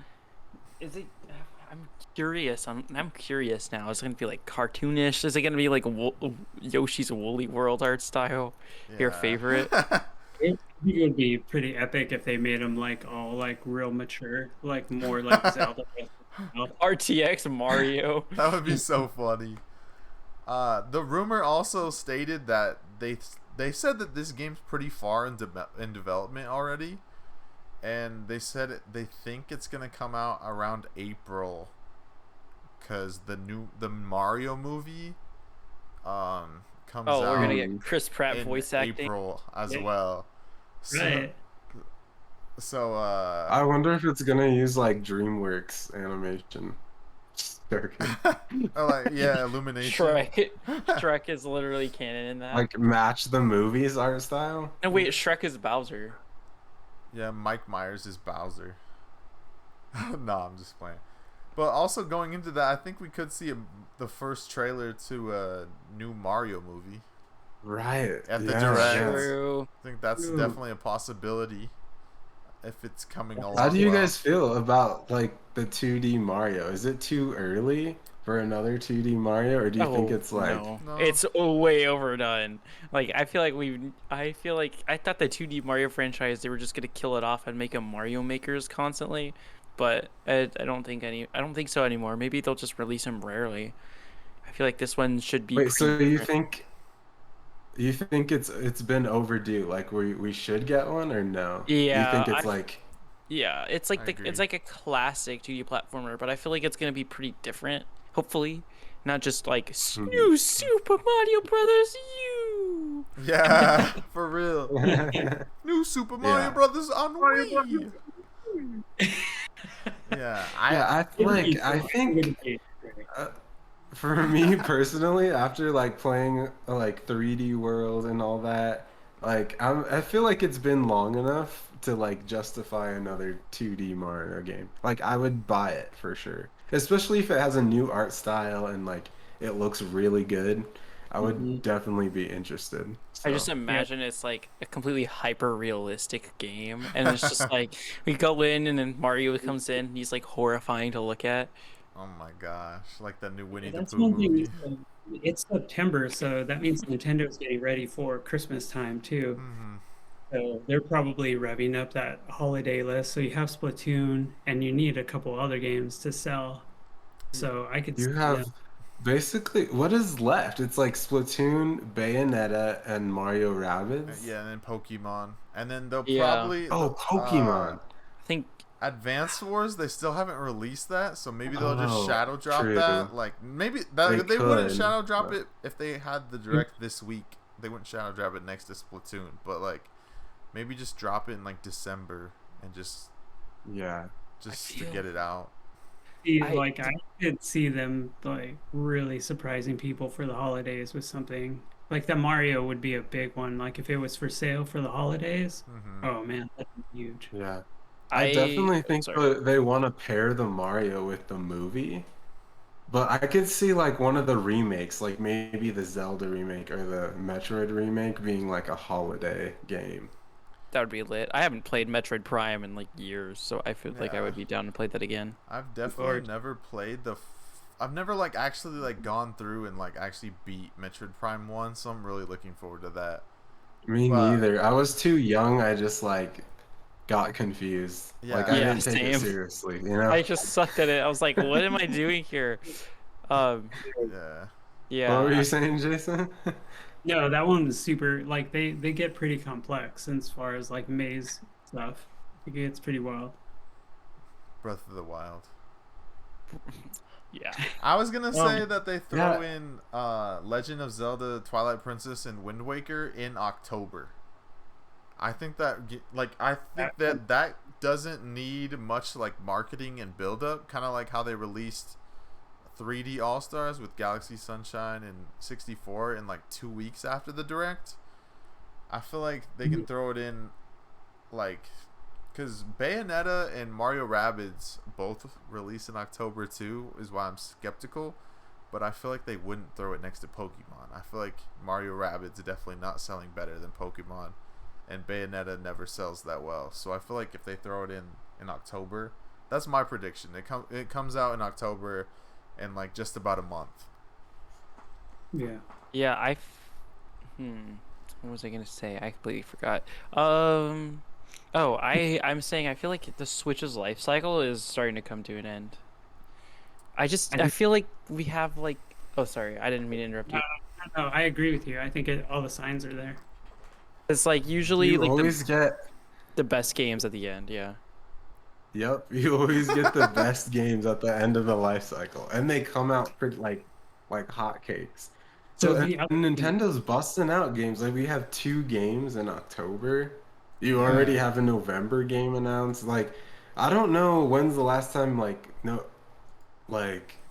curious. I'm curious now. Is it gonna be like cartoonish? Is it gonna be like Yoshi's Woolly World art style? Your favorite? It would be pretty epic if they made them like all like real mature, like more like Zelda. RTX Mario. That would be so funny. The rumor also stated that they said that this game's pretty far in development already, and they said they think it's gonna come out around April, because the Mario movie comes out. We're gonna get Chris Pratt voice acting April as well. Right. So I wonder if it's gonna use like DreamWorks animation. Or like Illumination. Shrek is literally canon in that. Like match the movie's art style. No wait, Shrek is Bowser. Yeah, Mike Myers is Bowser. No, I'm just playing. But also going into that, I think we could see the first trailer to a new Mario movie Right. at the Yeah, direct. yeah. True. I think that's definitely a possibility if it's coming along. How do you well. guys feel about like the 2D Mario? Is it too early for another 2D Mario, or do you think it's like no. No. It's way overdone. Like I feel like I thought the 2D Mario franchise they were just gonna kill it off and make a Mario Makers constantly, but I don't think so anymore. Maybe they'll just release them rarely. I feel like this one should be wait, so pretty you different. think it's been overdue? Like we should get one or no? Do you Yeah, think it's like yeah, it's I like agree. it's like a classic 2D platformer, but I feel like it's gonna be pretty different. Hopefully, not just like new Super Mario Brothers U. Yeah, for real. yeah, New Super Mario Brothers on Wii. Yeah, I feel like I think uh, for me personally, after like playing like 3D World and all that, like I feel like it's been long enough to like justify another 2D Mario game. Like I would buy it for sure, especially if it has a new art style and like it looks really good. I would definitely be interested. I So just imagine it's like a completely hyper realistic game, and it's just like we go in and then Mario comes in, and he's like horrifying to look at. oh my gosh, like that new Winnie the That's Pooh one thing. movie. It's September, so that means Nintendo's getting ready for Christmas time too. Hmm. So they're probably revving up that holiday list. So you have Splatoon, and you need a couple other games to sell. So I could see you them. have basically what is left? It's like Splatoon, Bayonetta, and Mario Rabbids. Yeah, and then Pokemon, and then they'll Yeah. probably Oh, Pokemon. I think Advance Wars. They still haven't released that, so maybe they'll just Oh, shadow drop true. that. Like maybe They they wouldn't could, shadow drop but- it if they had the direct this week. They wouldn't shadow drop it next to Splatoon, but like maybe just drop it in like December and just Yeah. to feel- get it out. I could see them like really surprising people for the holidays with something like the Mario would be a big one. Like if it was for sale for the holidays, Hmm. oh man, that'd be huge. Yeah. I definitely think sorry. they want to pair the Mario with the movie. But I could see like one of the remakes, like maybe the Zelda remake or the Metroid remake being like a holiday game. That would be lit. I haven't played Metroid Prime in like years, so I feel like I Yeah. would be down to play that again. I've definitely forward. never played I've never like actually like gone through and like actually beat Metroid Prime 1, so I'm really looking forward to that. Me But- neither. I was too young. I just like got confused. Like I Yeah, didn't take it same. seriously, you know? I just sucked at it. I was like, what am I doing here? Yeah. Yeah. What were you saying, Jason? No, that one was super. Like they get pretty complex as far as like maze stuff. It gets pretty wild. Breath of the Wild. Yeah. I was gonna say Um, that they throw yeah. in Legend of Zelda, Twilight Princess, and Wind Waker in October. I think that doesn't need much like marketing and build up, kind of like how they released 3D All Stars with Galaxy Sunshine and 64 in like 2 weeks after the direct. I feel like they can throw it in like because Bayonetta and Mario Rabbids both release in October too, is why I'm skeptical. But I feel like they wouldn't throw it next to Pokemon. I feel like Mario Rabbids is definitely not selling better than Pokemon, and Bayonetta never sells that well. So I feel like if they throw it in October, that's my prediction. It comes out in October, in like just about a month. Yeah. Yeah, what was I gonna say? I completely forgot. I'm saying I feel like the Switch's life cycle is starting to come to an end. I feel like we have like. Oh, sorry, I didn't mean to interrupt you. No, I agree with you. I think all the signs are there. It's like usually You like always get the best games at the end. Yeah. Yep, you always get the best games at the end of the life cycle, and they come out pretty like hotcakes. So So the and other- Nintendo's busting out games. Like we have 2 games in October. You already have a November game announced. Like I don't know when's the last time like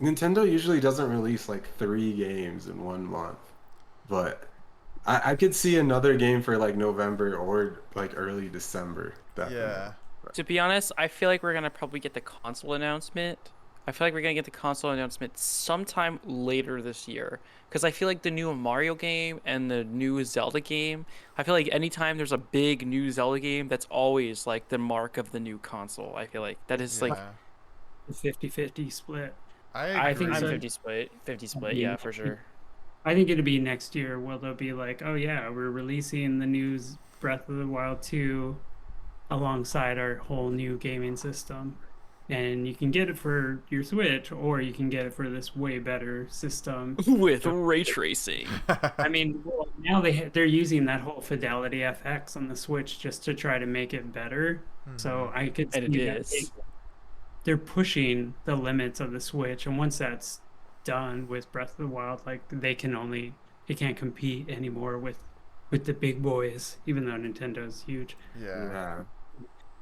Nintendo usually doesn't release like 3 games in 1 month, but I could see another game for like November or like early December. Definitely. Yeah. To be honest, I feel like we're gonna probably get the console announcement I feel like we're gonna get the console announcement sometime later this year. Because I feel like the new Mario game and the new Zelda game, I feel like anytime there's a big new Zelda game, that's always like the mark of the new console. I feel like that is like Yeah, The 50-50 split. I I think I'm agree. so. 50 I split, yeah, mean, for sure. I think it'll be next year where they'll be like, oh yeah, we're releasing the new Breath of the Wild 2 alongside our whole new gaming system. And you can get it for your Switch, or you can get it for this way better system. With So, ray tracing. I mean, well, now they're using that whole Fidelity FX on the Switch just to try to make it better. So Mhm. I could And it see that is. they're pushing the limits of the Switch, and once that's done with Breath of the Wild, like they can't compete anymore with the big boys, even though Nintendo's huge. Yeah, Yeah.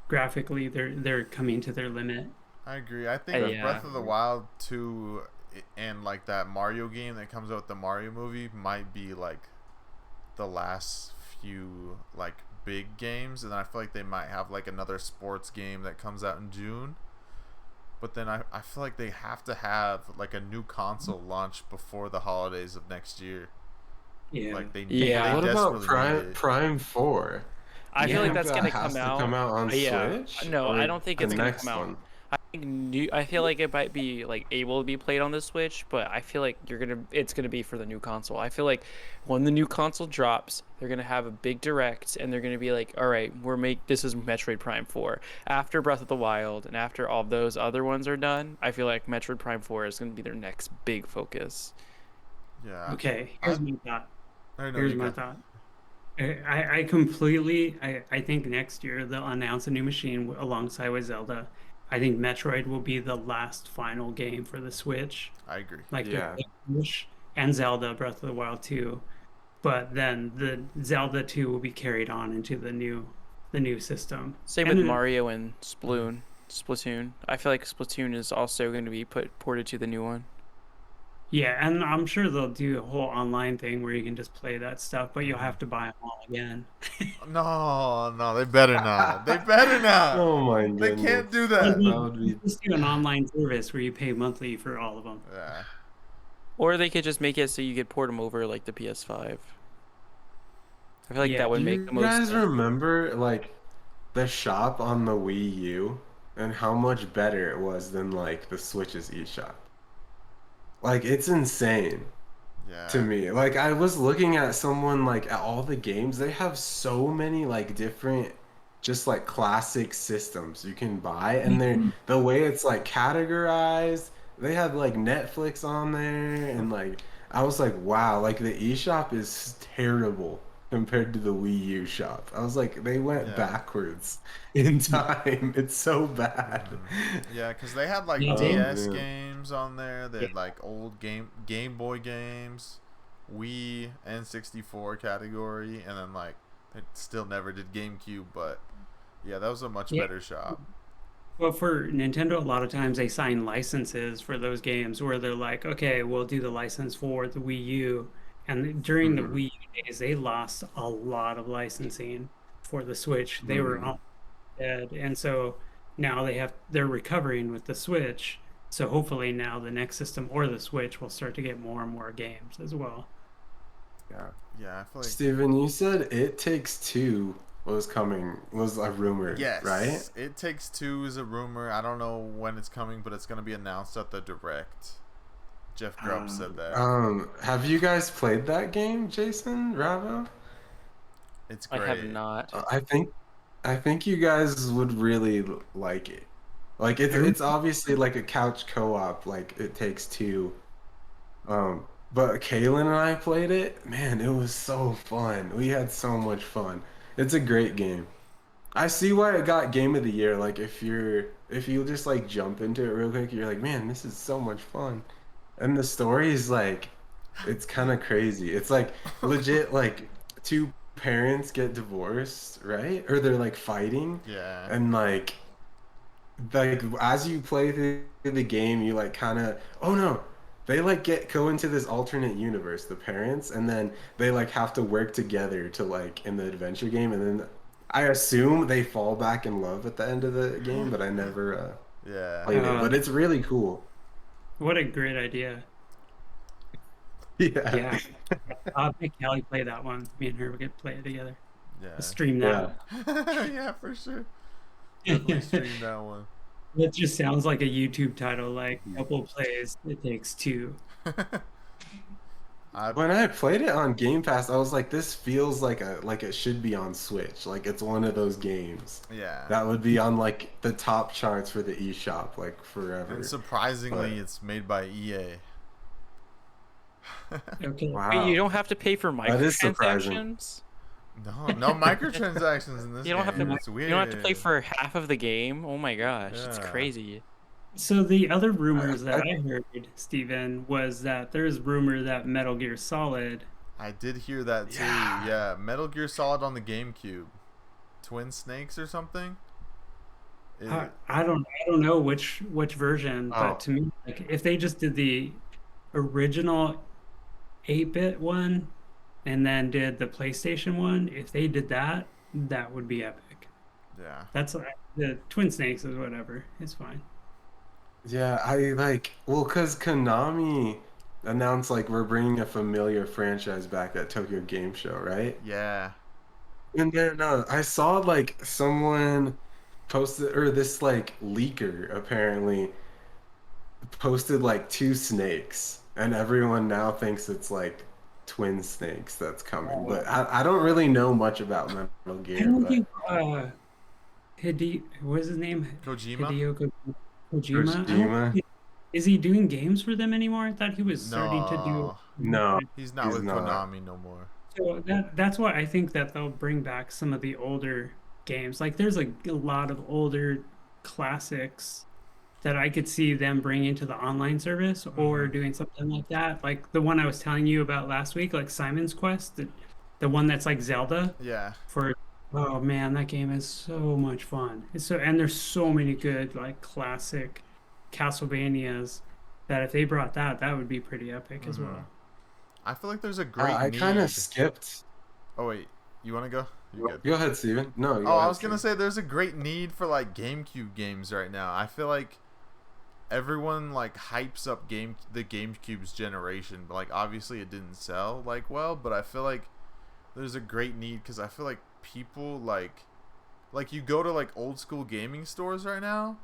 Graphically, they're coming to their limit. I agree. I think Yeah. Breath of the Wild 2 and like that Mario game that comes out with the Mario movie might be like the last few like big games, and I feel like they might have like another sports game that comes out in June. But then I feel like they have to have like a new console launch before the holidays of next year. Yeah, Like Yeah. they What about desperately need it. Prime 4? I Do you feel like Yeah. think that's that gonna has come to come out. out on Yeah. Switch No, I or don't think the it's gonna next come out. one? I think I feel like it might be like able to be played on the Switch, but I feel like it's gonna be for the new console. I feel like when the new console drops, they're gonna have a big direct and they're gonna be like, all right, this is Metroid Prime 4. After Breath of the Wild and after all those other ones are done, I feel like Metroid Prime 4 is gonna be their next big focus. Yeah. Okay, I here's my thought. I know Here's you my go. thought. I completely I think next year they'll announce a new machine alongside with Zelda. I think Metroid will be the last final game for the Switch, I agree. like their Yeah. big push, and Zelda Breath of the Wild 2. But then the Zelda 2 will be carried on into the new system. Same And with then, Mario and Splatoon. I feel like Splatoon is also going to be ported to the new one. yeah, and I'm sure they'll do a whole online thing where you can just play that stuff, but you'll Mhm. have to buy them all again. No, no, they better not. They better not. Oh my They can't do goodness. Or that. That they'll would be just do an online service where you pay monthly for all of them. Yeah. Or they could just make it so you could port them over like the PS5. I feel like Yeah. that would Do make you the most guys sense. remember like the shop on the Wii U and how much better it was than like the Switch's eShop? Like it's insane to Yeah. me. Like I was looking at someone like at all the games, they have so many like different just like classic systems you can buy and they're the way it's like categorized, they have like Netflix on there and like I was like, wow, like the eShop is terrible compared to the Wii U shop. I was like, they went Yeah. backwards in time. It's so bad. Yeah, because they had like Yeah, DS man. games on there. They Yeah. had like old Game Boy games, Wii, N64 category, and then like it still never did GameCube. But yeah, that was a much Yeah. better shop. Well, for Nintendo, a lot of times they sign licenses for those games where they're like, okay, we'll do the license for the Wii U. And during the Mhm. Wii U days, they lost a lot of licensing for the Switch. They were Mhm. all dead. And so now they're recovering with the Switch. So hopefully now the next system or the Switch will start to get more and more games as well. Yeah. Yeah, I feel like Steven, you said It Takes Two was a rumor, yes, right? It Takes Two is a rumor. I don't know when it's coming, but it's gonna be announced at the Direct. Jeff Grubb said that. Have you guys played that game, Jason, Ravo? It's I have great. not. I think you guys would really like it. Like it's obviously like a couch co-op, like It Takes Two. But Kaylin and I played it. Man, it was so fun. We had so much fun. It's a great game. I see why it got Game of the Year. Like if you just like jump into it real quick, you're like, man, this is so much fun. And the story is like, it's kind of crazy. It's like legit like two parents get divorced, right? Or they're like fighting, Yeah. and like as you play through the game, you like kind of oh no, they like go into this alternate universe, the parents, and then they like have to work together to like in the adventure game, and then I assume they fall back in love at the end of the game, but I never Yeah. played it. But it's really cool. What a great idea. Yeah. Yeah. I'll make Callie play that one. Me and her we could play it together. We'll Yeah. stream Yeah. that. Yeah, for sure. Definitely stream that one. That just sounds like a YouTube title, like couple plays, it takes two. I When I played it on Game Pass, I was like, this feels like it should be on Switch. Like it's one of those games yeah. that would be on like the top charts for the eShop like forever. And surprisingly, But- it's made by EA. Okay. Wow. Wait, you don't have to pay for That is surprising. microtransactions? No microtransactions in this You don't have game. to. It's weird. You don't have to pay for half of the game. Oh my gosh, it's Yeah. crazy. So the other rumors that I heard, Steven, was that there's rumor that Metal Gear Solid. I did hear that too. Yeah. Yeah, Metal Gear Solid on the GameCube, Twin Snakes or something. It- I don't know which version, Oh. but to me, like if they just did the original 8-bit one and then did the PlayStation one, if they did that, that would be epic. yeah. That's the Twin Snakes is whatever. It's fine. Yeah, because Konami announced like we're bringing a familiar franchise back at Tokyo Game Show, right? Yeah. And then I saw like someone posted, or this like leaker apparently posted like two snakes, and everyone now thinks it's like Twin Snakes that's coming. But I don't really know much about Metal I Gear. don't But think what's his name? Kojima? Hideo Kojima. I don't Kojima? think is he doing games for them anymore? I thought he was starting to do. No. He's not He's with not. Konami no more. So that's why I think that they'll bring back some of the older games. Like there's a lot of older classics that I could see them bringing to the online service or doing something like that. Like the one I was telling you about last week, like Simon's Quest, the one that's like Zelda Yeah. for oh man, that game is so much fun. And there's so many good like classic Castlevanias that if they brought that would be pretty epic as well. I feel like there's a great I need. kind of skipped. Oh wait, you want to go? You good? Go ahead, Steven. No, Oh, I was gonna say there's a great need for like GameCube games right now. I feel like everyone like hypes up the GameCube's generation, but like obviously it didn't sell like well. But I feel like there's a great need because I feel like people like you go to like old school gaming stores right now,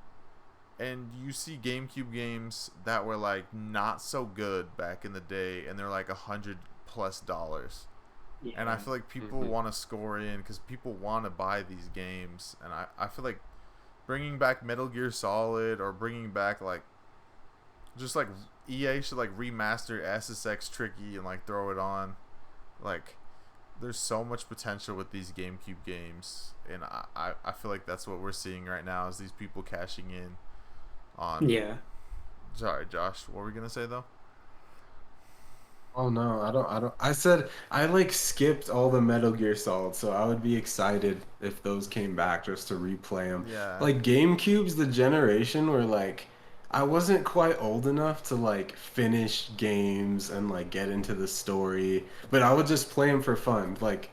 and you see GameCube games that were like not so good back in the day, and they're like $100+. And I feel like people want to score in because people want to buy these games. And I feel like bringing back Metal Gear Solid or bringing back like just like EA should like remaster SSX Tricky and like throw it on. Like there's so much potential with these GameCube games, and I feel like that's what we're seeing right now is these people cashing in on. Yeah. Sorry, Josh. What were we gonna say though? Oh no, I don't. I said I like skipped all the Metal Gear Solid, so I would be excited if those came back just to replay them. Yeah. Like GameCube's the generation where like I wasn't quite old enough to like finish games and like get into the story, but I would just play them for fun. Like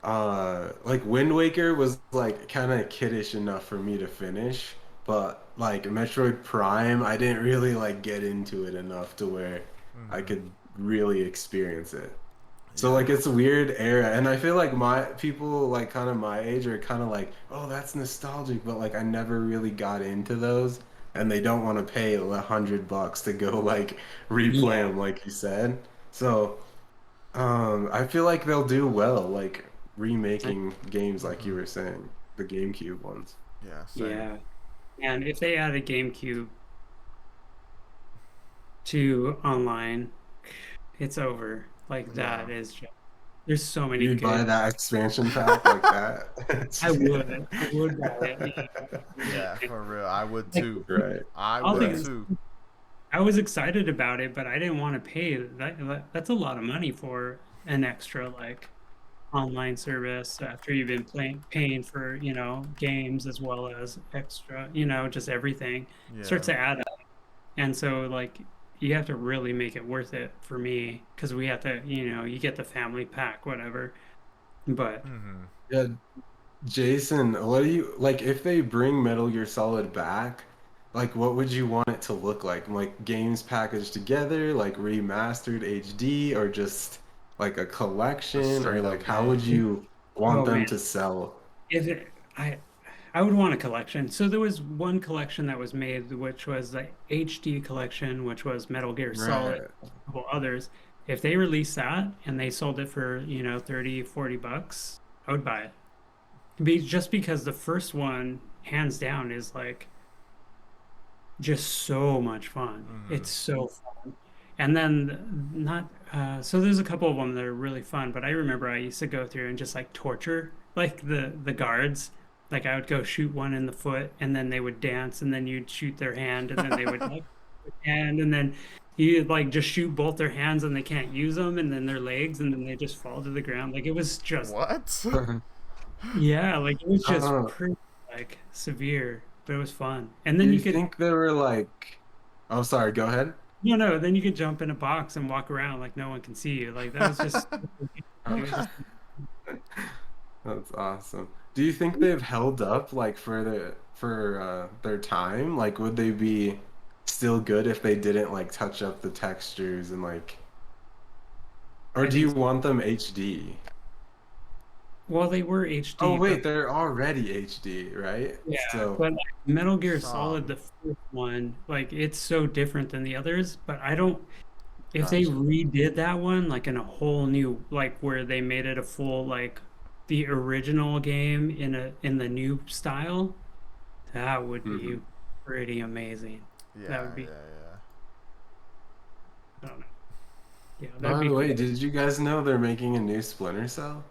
Wind Waker was like kind of kiddish enough for me to finish, but like Metroid Prime, I didn't really like get into it enough to where I could really experience it. So like it's a weird era, and I feel like my people like kind of my age are kind of like, oh, that's nostalgic, but like I never really got into those, and they don't want to pay $100 to go like replay them, like you said. So I feel like they'll do well, like remaking games like you were saying, the GameCube ones. Yeah. Same. Yeah. And if they add a GameCube to online, it's over. Like that is just there's so many You'd good. buy that expansion pack like that. I would buy it. Yeah, for real. I would too. Right. I I'll would think- too. I was excited about it, but I didn't want to pay that's a lot of money for an extra like online service after you've been paying for, games as well as extra, just everything. Yeah. Starts to add up. And so like you have to really make it worth it for me because we have to, you get the family pack, whatever. But Mhm. Yeah, Jason, what do you like if they bring Metal Gear Solid back? like what would you want it to look like games packaged together, like remastered HD, or just like a collection, or straight like up how would game. you want Oh them man, to sell? if it, I would want a collection. So there was one collection that was made, which was the HD collection, which was Metal Gear Solid, Right. a couple others. If they released that and they sold it for, 30, $40, I would buy it. Just because the first one, hands down, is like just so much fun. Mm-hmm. It's so fun. And then not so there's a couple of them that are really fun, but I remember I used to go through and just like torture like the guards. Like I would go shoot one in the foot and then they would dance and then you'd shoot their hand and then they would like hand and then you like just shoot both their hands and they can't use them and then their legs and then they just fall to the ground. Like it was just What? yeah, like it was just Uh, pretty like severe, but it was fun. And do then you you could think they were like, oh, sorry, go ahead. no, then you could jump in a box and walk around like no one can see you. Like that was just it was just That's awesome. Do you think they've held up like their time? Like would they be still good if they didn't like touch up the textures and like, or I do think you so. want them HD? Well, they were Oh HD, wait, but they're already HD, right? yeah, So, but like Metal Gear Solid, Some. the first one, like it's so different than the others. But I don't. If they gotcha. redid that one, like in a whole new, like where they made it a full like the original game in the new style, that would Hmm. be pretty amazing. That Yeah, would be. yeah, I don't know. Yeah, that'd By be the way, cool. did you guys know they're making a new Splinter Cell?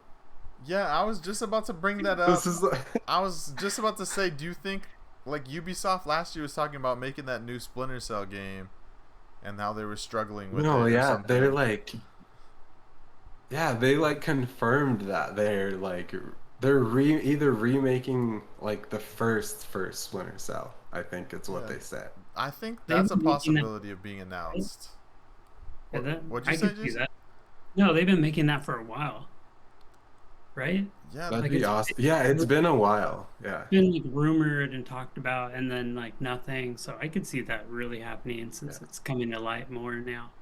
yeah. Yeah, I was just about to bring that This up. is like, I was just about to say, do you think like Ubisoft last year was talking about making that new Splinter Cell game and how they were struggling with no, it or yeah, they're something? like, yeah, they like confirmed that they're either remaking like the first Splinter Cell. I think it's what Yeah, they said. I think They've that's a been making that, possibility of being right? announced. Yeah, What that what'd you I say, could see Jason? that. No, they've been making that for a while, right? Yeah, That'd Like be it's awesome. Yeah, it's been a while. Yeah. been like rumored and talked about, and then like nothing. So I could see that really happening Yeah. since it's coming to light more now.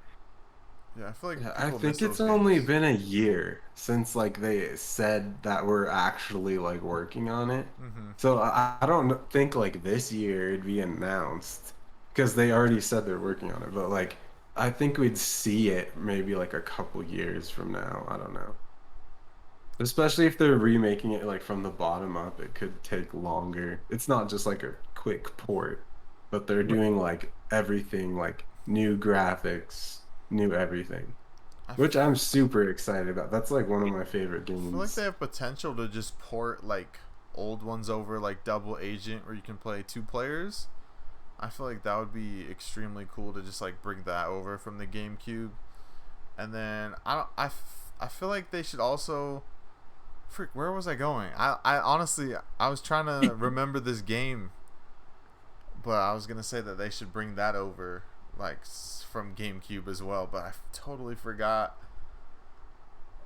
yeah. I feel like Yeah, I people miss think it's those only games. been a year since like they said that we're actually like working on it. Mm-hmm. So I don't think like this year it'd be announced because they already said they're working on it. But like I think we'd see it maybe like a couple years from now. I don't know. Especially if they're remaking it like from the bottom up, it could take longer. It's not just like a quick port, but they're Right. doing like everything like new graphics, new everything. Which I'm super excited about. That's like one of my favorite I feel like they games. have potential to just port like old ones over, like Double Agent, where you can play two players. I feel like that would be extremely cool to just like bring that over from the GameCube. And then I feel like they should also frick, where was I going? I honestly I was trying to remember this game, but I was gonna say that they should bring that over like from GameCube as well, but I totally forgot.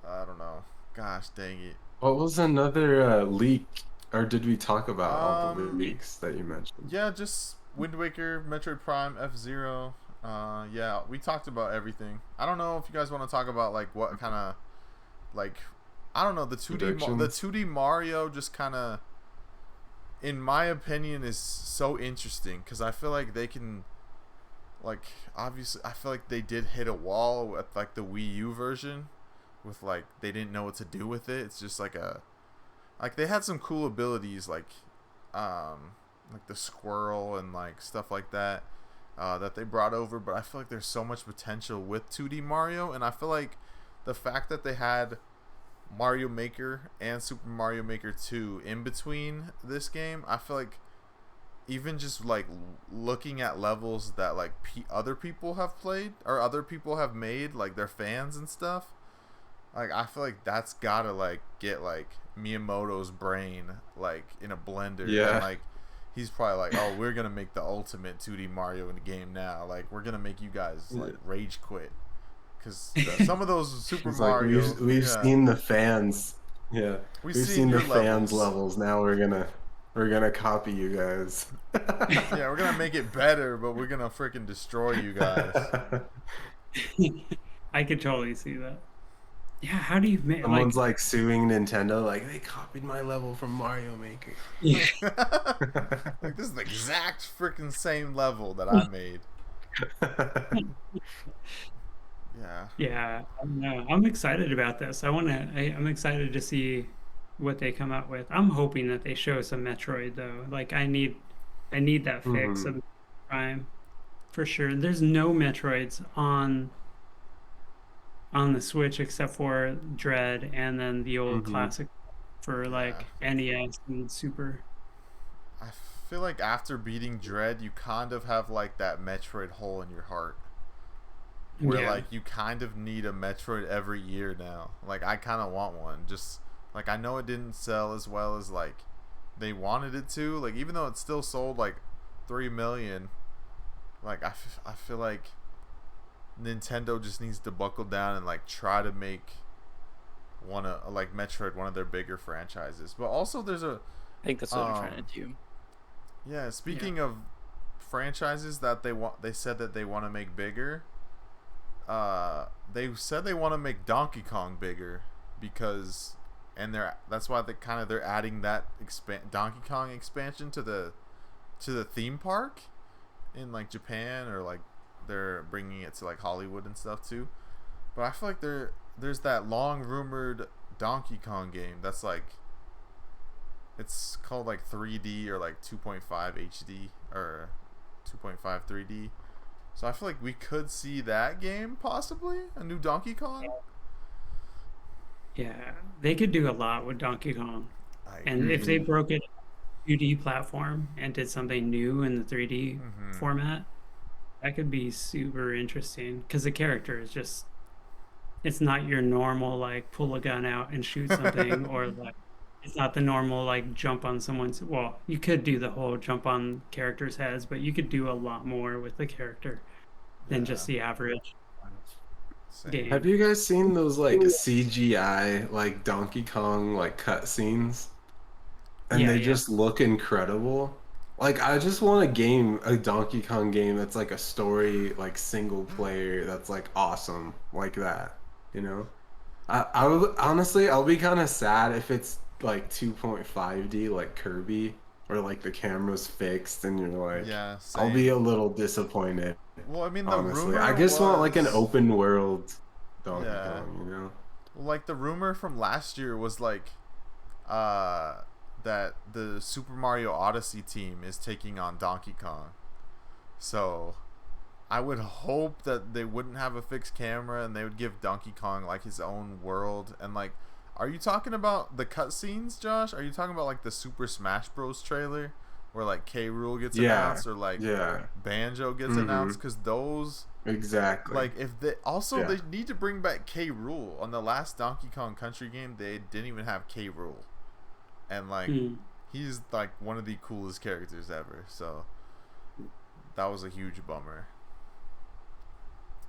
I don't know. Gosh dang it. What was another leak? Or did we talk about all the Um, leaks that you mentioned? yeah, just Wind Waker, Metroid Prime, F Zero. Yeah, we talked about everything. I don't know if you guys want to talk about like what kind of like I don't know the Predictions? 2D Mario just kind of in my opinion is so interesting because I feel like they can like obviously I feel like they did hit a wall with like the Wii U version with like they didn't know what to do with it. It's just like a like they had some cool abilities like the squirrel and like stuff like that that they brought over, but I feel like there's so much potential with 2D Mario, and I feel like the fact that they had Mario Maker and Super Mario Maker 2 in between this game, I feel like even just like looking at levels that like other people have played or other people have made, like their fans and stuff, like I feel like that's gotta like get like Miyamoto's brain like in a blender and Yeah. like he's probably like, oh, we're gonna make the ultimate 2D Mario in the game now. Like we're gonna make you guys like rage quit because some of those Super It's like Mario, we've yeah, seen the fans. Yeah. we've We've seen seen the your fans levels. levels. Now we're gonna We're gonna copy you guys. Yeah, we're gonna make it better, but we're gonna freaking destroy you guys. I could totally see that. Yeah, how do you make Someone's like suing Nintendo, like they copied my level from Mario Maker. Yeah. Like this is the exact freaking same level that I made. Yeah. Yeah, I don't know. I'm excited about this. I'm excited to see what they come out with. I'm hoping that they show some Metroid though. Like I need that fix Mhm. of Prime for sure. There's no Metroids on the Switch except for Dread and then the old Mhm. classic for Yeah. like NES and Super. I feel like after beating Dread, you kind of have like that Metroid hole in your heart. Where Yeah. like you kind of need a Metroid every year now. Like I kind of want one. Just like I know it didn't sell as well as like they wanted it to. Like even though it still sold like 3 million, like I feel like Nintendo just needs to buckle down and like try to make one of like Metroid one of their bigger franchises. But also there's a I think that's what I'm trying to do. yeah, speaking of franchises that they said that they want to make bigger. They said they want to make Donkey Kong bigger because that's why they're adding that Donkey Kong expansion to the theme park in like Japan, or like they're bringing it to like Hollywood and stuff too. But I feel like there's that long rumored Donkey Kong game that's like it's called like 3D or like 2.5 HD or 2.5 3D. So I feel like we could see that game possibly, a new Donkey Kong. Yeah. They could do a lot with Donkey Kong. And if they Mhm. broke it 2D platform and did something new in the 3D Mm-hmm. format, that could be super interesting because the character is just it's not your normal like pull a gun out and shoot something or like it's not the normal like jump on someone's well, you could do the whole jump on characters' heads, but you could do a lot more with the character than just the average Same. Have game. you guys seen those like CGI like Donkey Kong like cutscenes? And Yeah, they yeah. just look incredible. Like I just want a Donkey Kong game that's like a story, like single player, that's like awesome, like that. You know? I would honestly, I'll be kind of sad if it's like 2.5D like Kirby, or like the camera's fixed and you're like, Yeah, I'll be same. a little disappointed. Well, I mean, the Honestly, I rumor just want like an was, open world Donkey yeah, Kong, you know? well, like the rumor from last year was like, uh, that the Super Mario Odyssey team is taking on Donkey Kong. So, I would hope that they wouldn't have a fixed camera and they would give Donkey Kong like his own world. And like, are you talking about the cutscenes, Josh? Are you talking about like the Super Smash Bros. Trailer where like K. Rool gets Yeah, announced or like yeah, Banjo gets mm-hmm, announced? Because those, exactly. like, if they also Yeah. they need to bring back K. Rool. On the last Donkey Kong Country game, they didn't even have K. Rool, and like Hmm. he's like one of the coolest characters ever. So that was a huge bummer.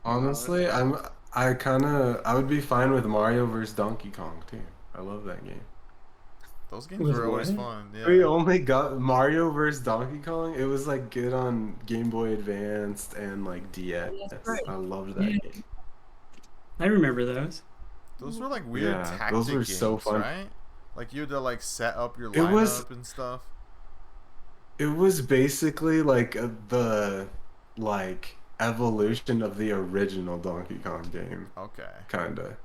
Honestly, I would be fine with Mario vs. Donkey Kong too. I love that game. Those games With were always what? fun. We Yeah. only got Mario vs. Donkey Kong. It was like good on Game Boy Advanced and like DS. I loved that Yeah, game. I remember those. Those were like weird Yeah, tactic those were games, so fun. right? Like you had to like set up your It was lineup and stuff. it was basically like the like evolution of the original Donkey Kong game, Okay. kinda.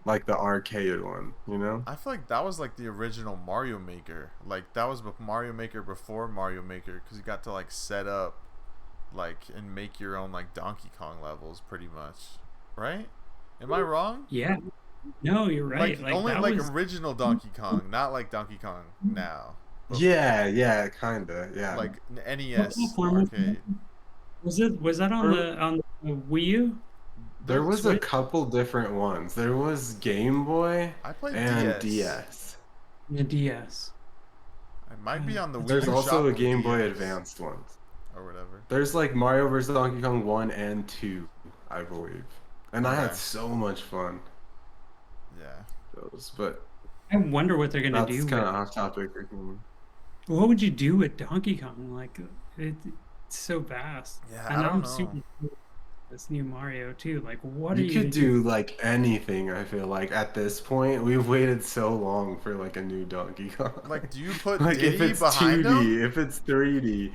Like the arcade one, you know? I feel like that was like the original Mario Maker. Like that was Mario Maker before Mario Maker, because you got to like set up, like, and make your own like Donkey Kong levels, pretty much, right? Am I wrong? Yeah. No, you're right. Like Like only that like was original Donkey Kong, not like Donkey Kong now, but Yeah, yeah, kinda, yeah. like what NES platform was arcade. was that Or on the Wii U? there The was a Switch? couple different ones. There was Game Boy I played and DS. DS. The DS. I might be on the That's Wii There's U right. also shop a with Game Boy DS Advanced one. or whatever. There's like Mario vs. Donkey Kong 1 and 2, I believe. And I Okay. had so much fun Yeah. those, but I wonder what they're gonna that's do kind with of off topic. what would you do with Donkey Kong? Like, it's so vast. Yeah, I And don't I'm know. super into this new Mario too. Like, what are You you could gonna do? do like anything, I feel like at this point. We've waited so long for like a new Donkey Kong. Like, do you put Like if Diddy it's behind him? 2D, if it's 3D.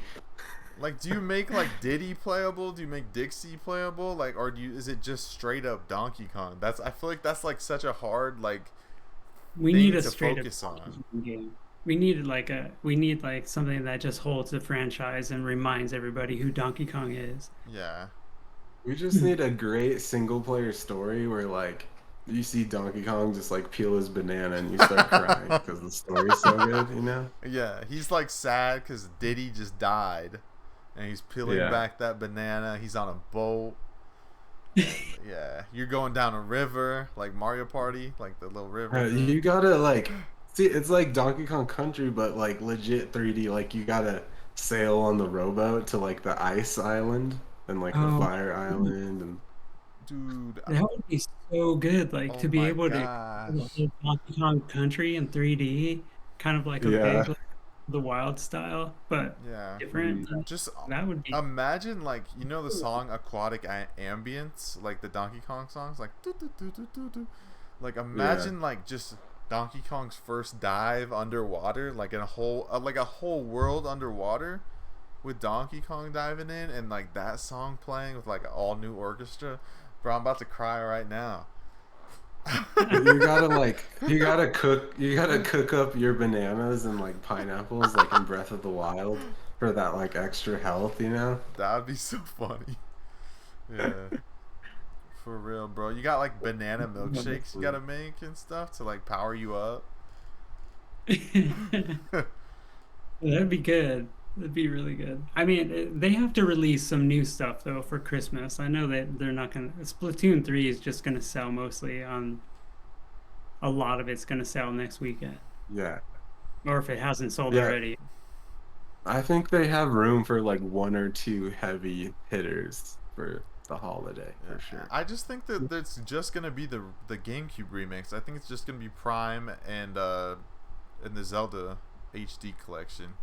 Like, do you make like Diddy playable? Do you make Dixie playable? Like, or do you? Is it just straight up Donkey Kong? That's I feel like that's like such a hard like We need thing a to straight up focus Donkey on. Kong game. We need like something that just holds the franchise and reminds everybody who Donkey Kong is. Yeah. We just need a great single player story where like you see Donkey Kong just like peel his banana and you start crying because the story's so good, you know? Yeah, he's like sad because Diddy just died, and he's peeling Yeah. back that banana. He's on a boat. And, yeah, you're going down a river like Mario Party, like the little river thing. You gotta like see it's like Donkey Kong Country but like legit 3D. Like you gotta sail on the rowboat to like the ice island and like the Oh, fire island and Dude, that would be so good. Like oh to be my able to gosh. do Donkey Kong Country in 3D, kind of like a yeah. big like, the Wild style, but Yeah. different. Mhm. Just That would be imagine like you know the song Aquatic Ambience, like the Donkey Kong songs, like doo, doo, doo, doo, doo, doo. Like Yeah. imagine like just Donkey Kong's first dive underwater, like in a whole like a whole world underwater with Donkey Kong diving in and like that song playing with like an all new orchestra. Bro, I'm about to cry right now. You gotta cook up your bananas and like pineapples like in Breath of the Wild for that like extra health, you know? That would be so funny. Yeah. For real, bro. You got like banana milkshakes you gotta make and stuff to like power you up. That'd be good. That'd be really good. I mean, they have to release some new stuff though for Christmas. I know that they're not gonna. Splatoon 3 is just gonna sell mostly on. A lot of it's gonna sell next weekend, Yeah. or if it hasn't sold Yeah. already. I think they have room for like one or two heavy hitters for the holiday Yeah. for sure. I just think that it's just gonna be the GameCube remix. I think it's just gonna be Prime and the Zelda HD collection.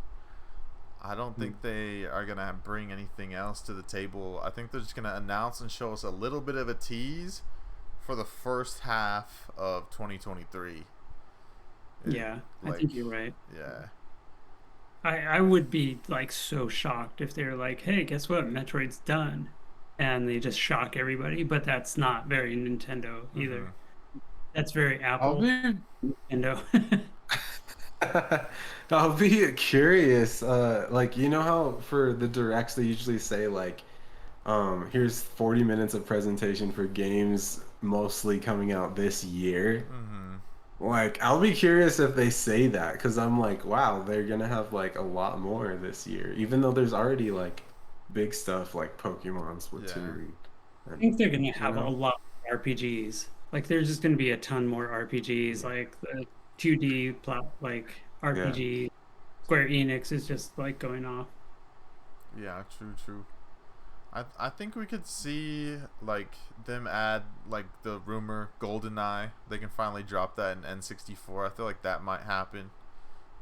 I don't think they are gonna bring anything else to the table. I think they're just gonna announce and show us a little bit of a tease for the first half of 2023. Yeah, I Like, think you're right. yeah, I would be like so shocked if they're like, "Hey, guess what? Metroid's done," and they just shock everybody. But that's not very Nintendo either. hmm That's very I'll Apple, be Nintendo. I'll be curious. Like you know how for the directs they usually say like, here's 40 minutes of presentation for games mostly coming out this year. hmm Like I'll be curious if they say that because I'm like, wow, they're gonna have like a lot more this year, even though there's already like big stuff like Pokemon, yeah, Splatoon, I and think they're gonna you have a know, lot of RPGs. Like there's just gonna be a ton more RPGs, like the 2D plot like yeah. RPG. Square Enix is just like going off. yeah. True, true. I think we could see like them add like the rumor GoldenEye. They can finally drop that in N64. I feel like that might happen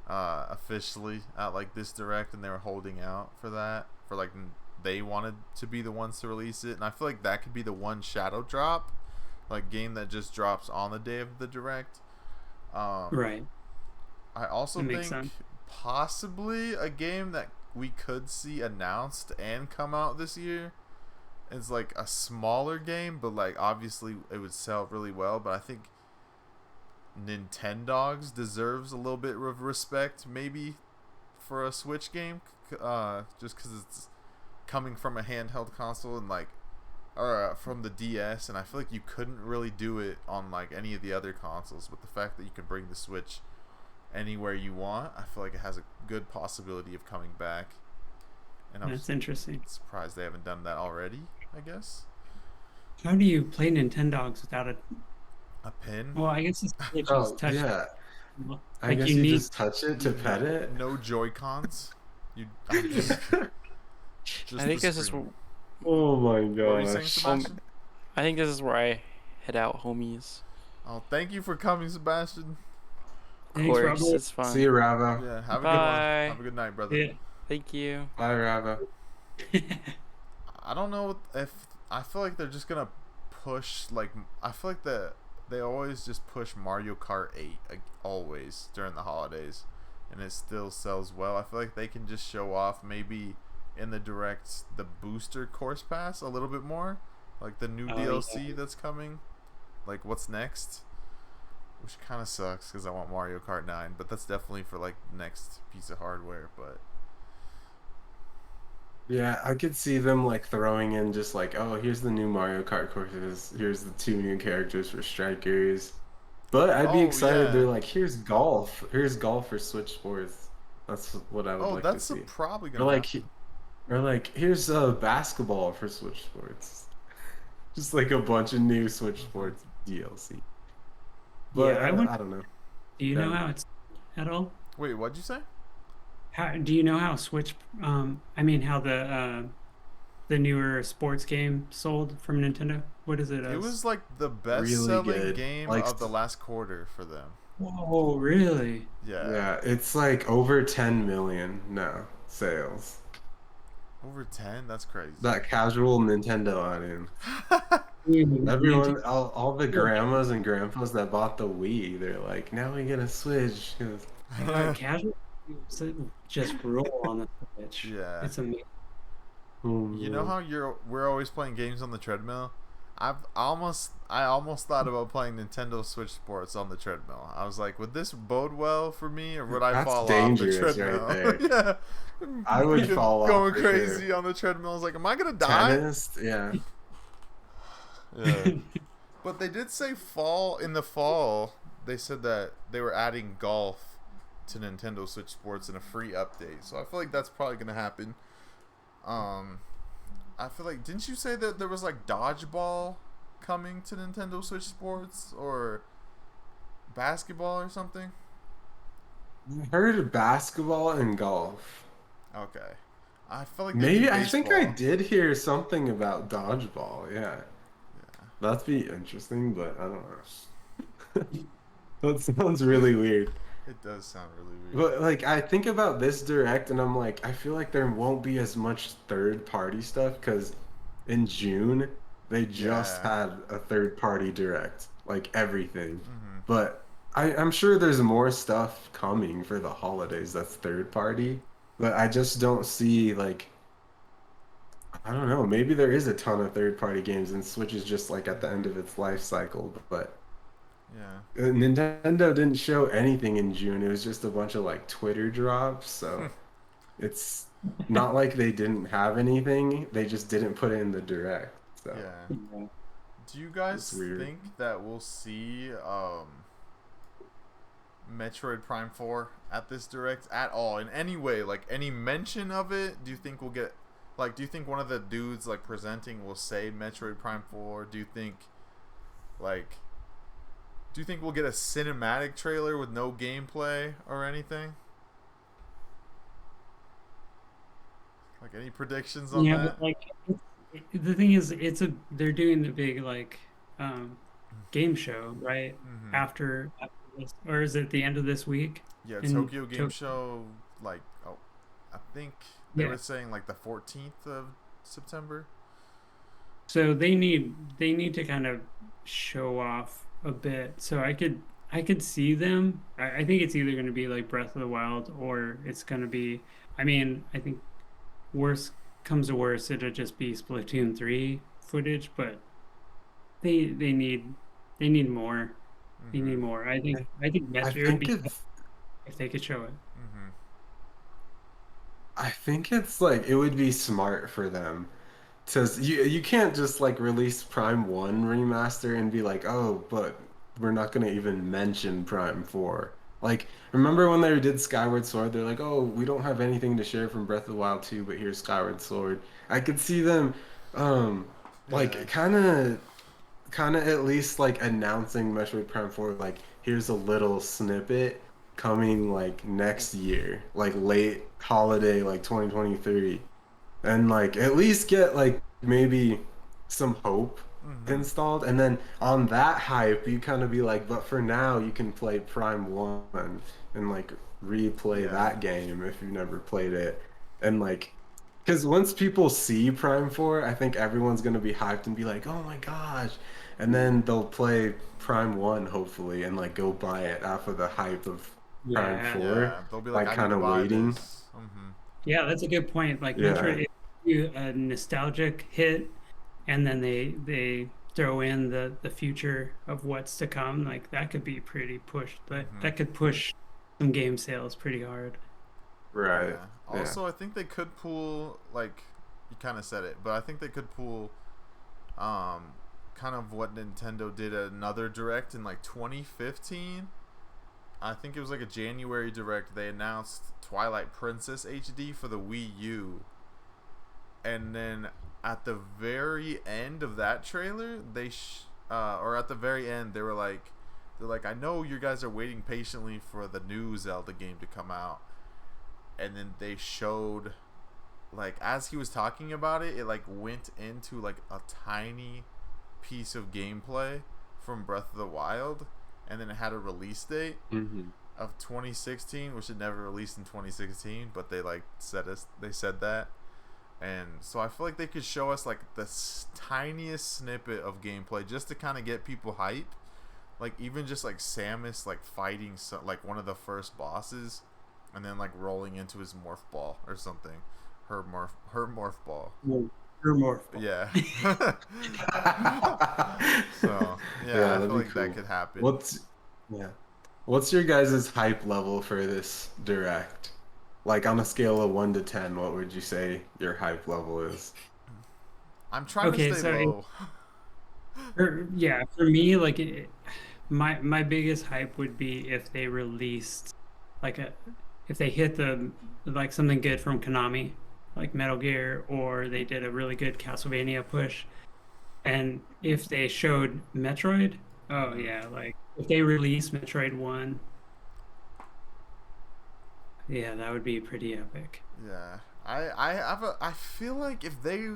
officially at like this direct, and they were holding out for that for like they wanted to be the ones to release it, and I feel like that could be the one shadow drop, like game that just drops on the day of the direct. Um, Right. I also That makes think sense. possibly a game that we could see announced and come out this year is like a smaller game, but like obviously it would sell really well. But I think Nintendogs deserves a little bit of respect, maybe for a Switch game, just because it's coming from a handheld console and like, or from the DS, and I feel like you couldn't really do it on like any of the other consoles. But the fact that you can bring the Switch anywhere you want, I feel like it has a good possibility of coming back. And I'm That's interesting. surprised they haven't done that already, I guess. How do you play Nintendogs without a? A pin? Well, I guess the Switch is Oh touch. yeah, I Like guess you you need. just touch it to pet it. No Joy-Cons? I'm just I the think this is screen. Oh my What were you saying, gosh. Sebastian? I think this is where I head out, homies. Oh, thank you for coming, Sebastian. Thanks, course, Robert. it's fun. See you, Rava. Yeah, have a good one. Bye. Have a good night, brother. Yeah. Thank you. Bye, Rava. I don't know if I feel like they're just gonna push like I feel like they always just push Mario Kart 8 always during the holidays, and it still sells well. I feel like they can just show off maybe in the direct the booster course pass a little bit more, like the new DLC that's coming, like what's next, which kind of sucks because I want Mario Kart 9, but that's definitely for like next piece of hardware. But Yeah, I could see them like throwing in just like, oh, here's the new Mario Kart courses. Here's the 2 new characters for Strikers. But I'd be excited. yeah. They're like, here's golf. Here's golf for Switch Sports. That's what I would like to that's see. probably Or gonna like, happen. or like, here's basketball for Switch Sports. Just like a bunch of new Switch Sports DLC. But Yeah, I don't know. Do you know Yeah. how it's at all? Wait, what'd you say? How do you know how Switch? I mean, how the newer sports game sold from Nintendo? What is it? It was like the Really best-selling good. game Like- of the last quarter for them. Whoa, really? Yeah, Yeah, it's like over 10 million now sales. over 10. That's crazy. That casual Nintendo audience. Dude, Everyone, all the grandmas and grandpas that bought the Wii, they're like, now we get a Switch. 'Cause- casual games that just roll on the Switch. Yeah. It's amazing. You know how we're always playing games on the treadmill? I almost thought about playing Nintendo Switch Sports on the treadmill. I was like, would this bode well for me, or would I That's fall dangerous off the right treadmill? there. Yeah, I would Freaking fall off going for crazy sure. on the treadmill. I was like, am I gonna die? Tennis, yeah. Yeah. But they did say in the fall. They said that they were adding golf to Nintendo Switch Sports in a free update. So I feel like that's probably gonna happen. I feel like, didn't you say that there was like dodgeball coming to Nintendo Switch Sports, or basketball or something? I heard of basketball and golf. Okay. I feel like Maybe I think I baseball. did hear something about dodgeball. Yeah, Yeah. that'd be interesting, but I don't know. That sounds really weird. It does sound really weird. But like I think about this direct and I'm like, I feel like there won't be as much third party stuff because in June they just Yeah. had a third party direct, like everything. Mhm. But I'm sure there's more stuff coming for the holidays that's third party. But I just don't see like, I don't know, maybe there is a ton of third party games and Switch is just like at the end of its life cycle, but Yeah. Nintendo didn't show anything in June. It was just a bunch of like Twitter drops. So it's not like they didn't have anything. They just didn't put it in the direct. So Yeah. Do you guys That's weird. think that we'll see Metroid Prime 4 at this direct at all in any way? Like any mention of it? Do you think we'll get do you think one of the dudes like presenting will say Metroid Prime 4? Do you think we'll get a cinematic trailer with no gameplay or anything? Like any predictions on Yeah, that? but like the thing is, they're doing the big game show right Mhm. after this, or is it the end of this week? Yeah, in Tokyo Game Tokyo. Show, I think they Yeah. were saying like the 14th of September. So they need to kind of show off a bit. So I could see them. I think it's either going to be like Breath of the Wild or it's going to be. I mean, I think worst comes to worst, it'll just be Splatoon 3 footage. But they need more. They need more. I think I Metro would think be it's if they could show it. Mm-hmm. I think it's like it would be smart for them. Because you can't just like release Prime 1 remaster and be like, oh, but we're not gonna even mention Prime 4. Like, remember when they did Skyward Sword? They're like, oh, we don't have anything to share from Breath of the Wild 2, but here's Skyward Sword. I could see them, Yeah. kind of at least like announcing Metroid Prime 4, like, here's a little snippet coming like next year, like late holiday, like 2023. And like at least get like maybe some hope installed, and then on that hype you kind of be like, but for now you can play Prime 1 and like replay that game if you've never played it. And like, because once people see Prime 4, I think everyone's going to be hyped and be like, oh my gosh, and then they'll play Prime 1 hopefully and like go buy it after the hype of Prime 4, they'll be like, I kind need of to buy waiting. this. Yeah, that's a good point. Like Metroid, if you a nostalgic hit, and then they throw in the future of what's to come, like that could be pretty pushed. That could push some game sales pretty hard. Right. Yeah. Also, I think they could pull, like you kind of said it, but I think they could pull kind of what Nintendo did at another direct in like 2015. I think it was like a January direct. They announced Twilight Princess HD for the Wii U, and then at the very end of that trailer, or at the very end, they're like, I know you guys are waiting patiently for the new Zelda game to come out, and then they showed, like, as he was talking about it, it like went into like a tiny piece of gameplay from Breath of the Wild, and then it had a release date of 2016, which it never released in 2016, but they like said that. And so I feel like they could show us like the tiniest snippet of gameplay just to kind of get people hype, like even just like Samus like fighting like one of the first bosses, and then like rolling into his morph ball or something, her morph ball. Her morph ball. Yeah. So I feel like that could happen. What's your guys' hype level for this direct? Like on a scale of 1 to 10, what would you say your hype level is? I'm trying to stay low. For me, like my biggest hype would be if they released if they hit like something good from Konami, like Metal Gear, or they did a really good Castlevania push, and if they showed Metroid, like if they released Metroid 1. Yeah, that would be pretty epic. Yeah. I feel like if they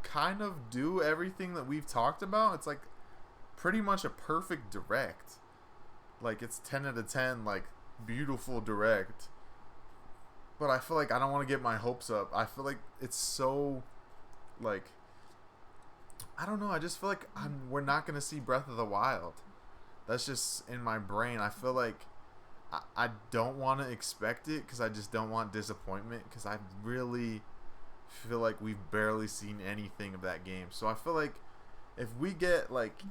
kind of do everything that we've talked about, it's like pretty much a perfect direct. Like it's 10 out of 10, like beautiful direct. But I feel like I don't want to get my hopes up. I feel like it's so like I don't know, I just feel like we're not going to see Breath of the Wild. That's just in my brain. I feel like I don't want to expect it because I just don't want disappointment, because I really feel like we've barely seen anything of that game. So I feel like if we get like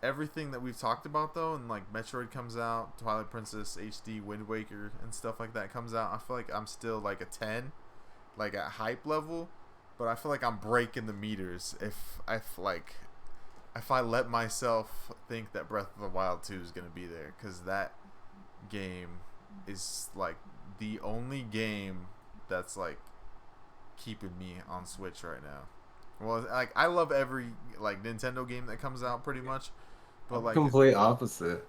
everything that we've talked about though, and like Metroid comes out, Twilight Princess HD, Wind Waker and stuff like that comes out, I feel like I'm still like a 10, like at hype level, but I feel like I'm breaking the meters if I let myself think that Breath of the Wild 2 is going to be there, because that game is like the only game that's like keeping me on Switch right now. Well, like I love every like Nintendo game that comes out pretty much, but like complete opposite.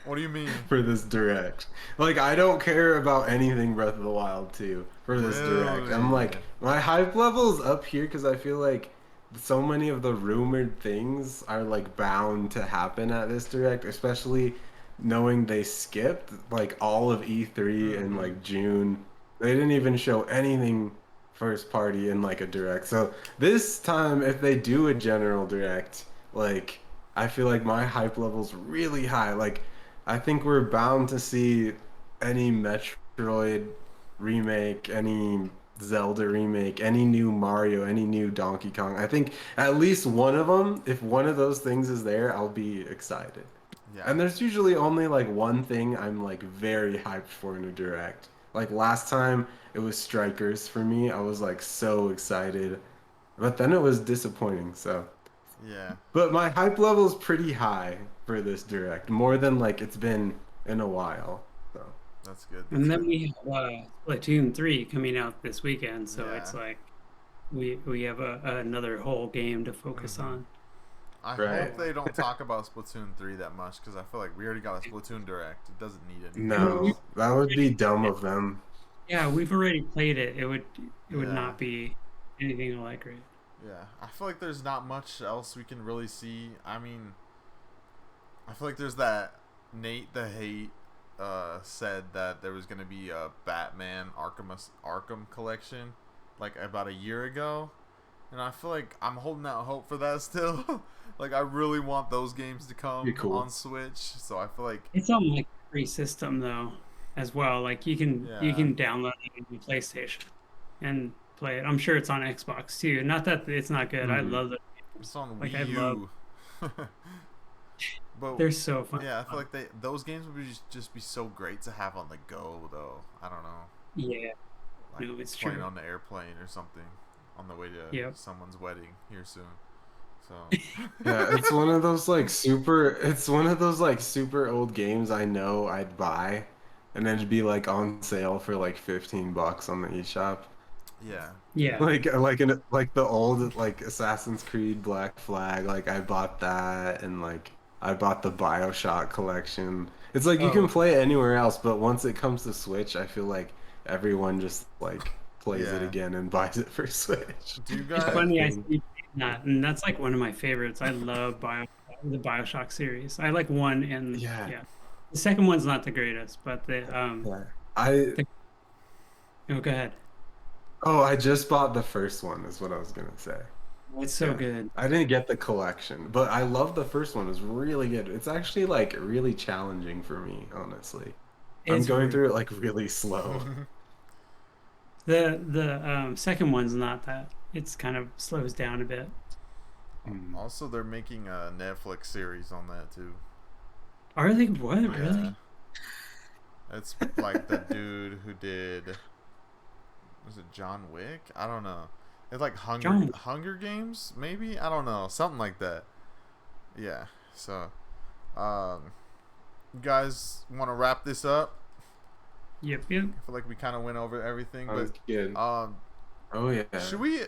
What do you mean? For this direct, like I don't care about anything Breath of the Wild 2 for this direct. I'm like, my hype level is up here because I feel like so many of the rumored things are like bound to happen at this direct, especially knowing they skipped like all of E3 in like June. They didn't even show anything first party in like a direct. So this time, if they do a general direct, like I feel like my hype level's really high. Like I think we're bound to see any Metroid remake, any Zelda remake, any new Mario, any new Donkey Kong. I think at least one of them, if one of those things is there, I'll be excited. Yeah. And there's usually only like one thing I'm like very hyped for in a direct. Like last time it was Strikers for me. I was like so excited, but then it was disappointing. So yeah. But my hype level is pretty high for this direct, more than like it's been in a while. So that's good. And then we have Splatoon 3 coming out this weekend, so it's like we have another whole game to focus on. I hope they don't talk about Splatoon 3 that much, because I feel like we already got a Splatoon direct. It doesn't need anything. No, that would be dumb of them. Yeah, we've already played it. It would not be anything like it. Yeah, I feel like there's not much else we can really see. I mean, I feel like there's that Nate the Hate said that there was gonna be a Batman Arkham collection like about a year ago, and I feel like I'm holding out hope for that still. Like I really want those games to Be come cool. on Switch, so I feel like It's on like a free system though, as well. Like you yeah, can download it on your PlayStation and play it. I'm sure it's on Xbox too. Not that it's not good. I Mhm. love it. it's on Like I Wii love. U. But They're so fun. yeah, I feel like those games would just be so great to have on the go though. I don't know. Yeah. Like No, it's playing true. on the airplane or something on the way to Yep. someone's wedding here soon. So Yeah, it's one of those like super old games I know I'd buy, and then it'd be like on sale for like $15 on the eShop. yeah, Yeah. Like the old like Assassin's Creed Black Flag, like I bought that, and like I bought the BioShock collection. It's like you can Oh, play it anywhere else, but once it comes to Switch, I feel like everyone just like plays it yeah. again and buys it for Switch. Do you it's guys? funny I thing. see that, and that's like one of my favorites. I love the BioShock series. I like one and Yeah. yeah. The second one's not the greatest, but Yeah. I oh, go ahead. I just bought the first one, is what I was gonna say. It's so Yeah. good. I didn't get the collection, but I love the first one. It was really good. It's actually like really challenging for me, honestly. I'm It's going really, through it like really slow. the second one's not that. It's kind of slows down a bit. Mm. Also, they're making a Netflix series on that too. Are they what Yeah. really? It's like the dude who did. Was it John Wick? I don't know. It's like Hunger Games, maybe. I don't know, something like that. Yeah. So, you guys want to wrap this up? Yep. I feel like we kind of went over everything, Sounds but good. Oh yeah. should we?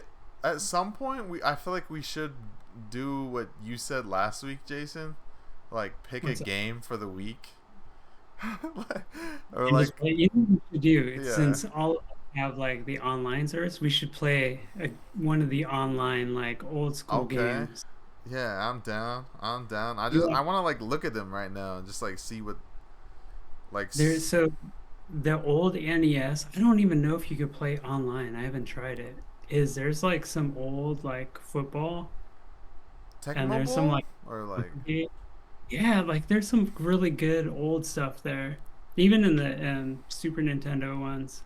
At some point, I feel like we should do what you said last week, Jason. Like pick What's a that? game for the week. Or And like just play, you know what we should do? Yeah. Since all of us have like the online service, we should play one of the online like old school Okay. games. Yeah, I'm down. I'm down. I Yeah. want to like look at them right now and just like see what like There's so the old NES. I don't even know if you could play online. I haven't tried it. There's like some old like football, and Tecmo there's some Bowl like or like yeah, like there's some really good old stuff there. Even in the Super Nintendo ones.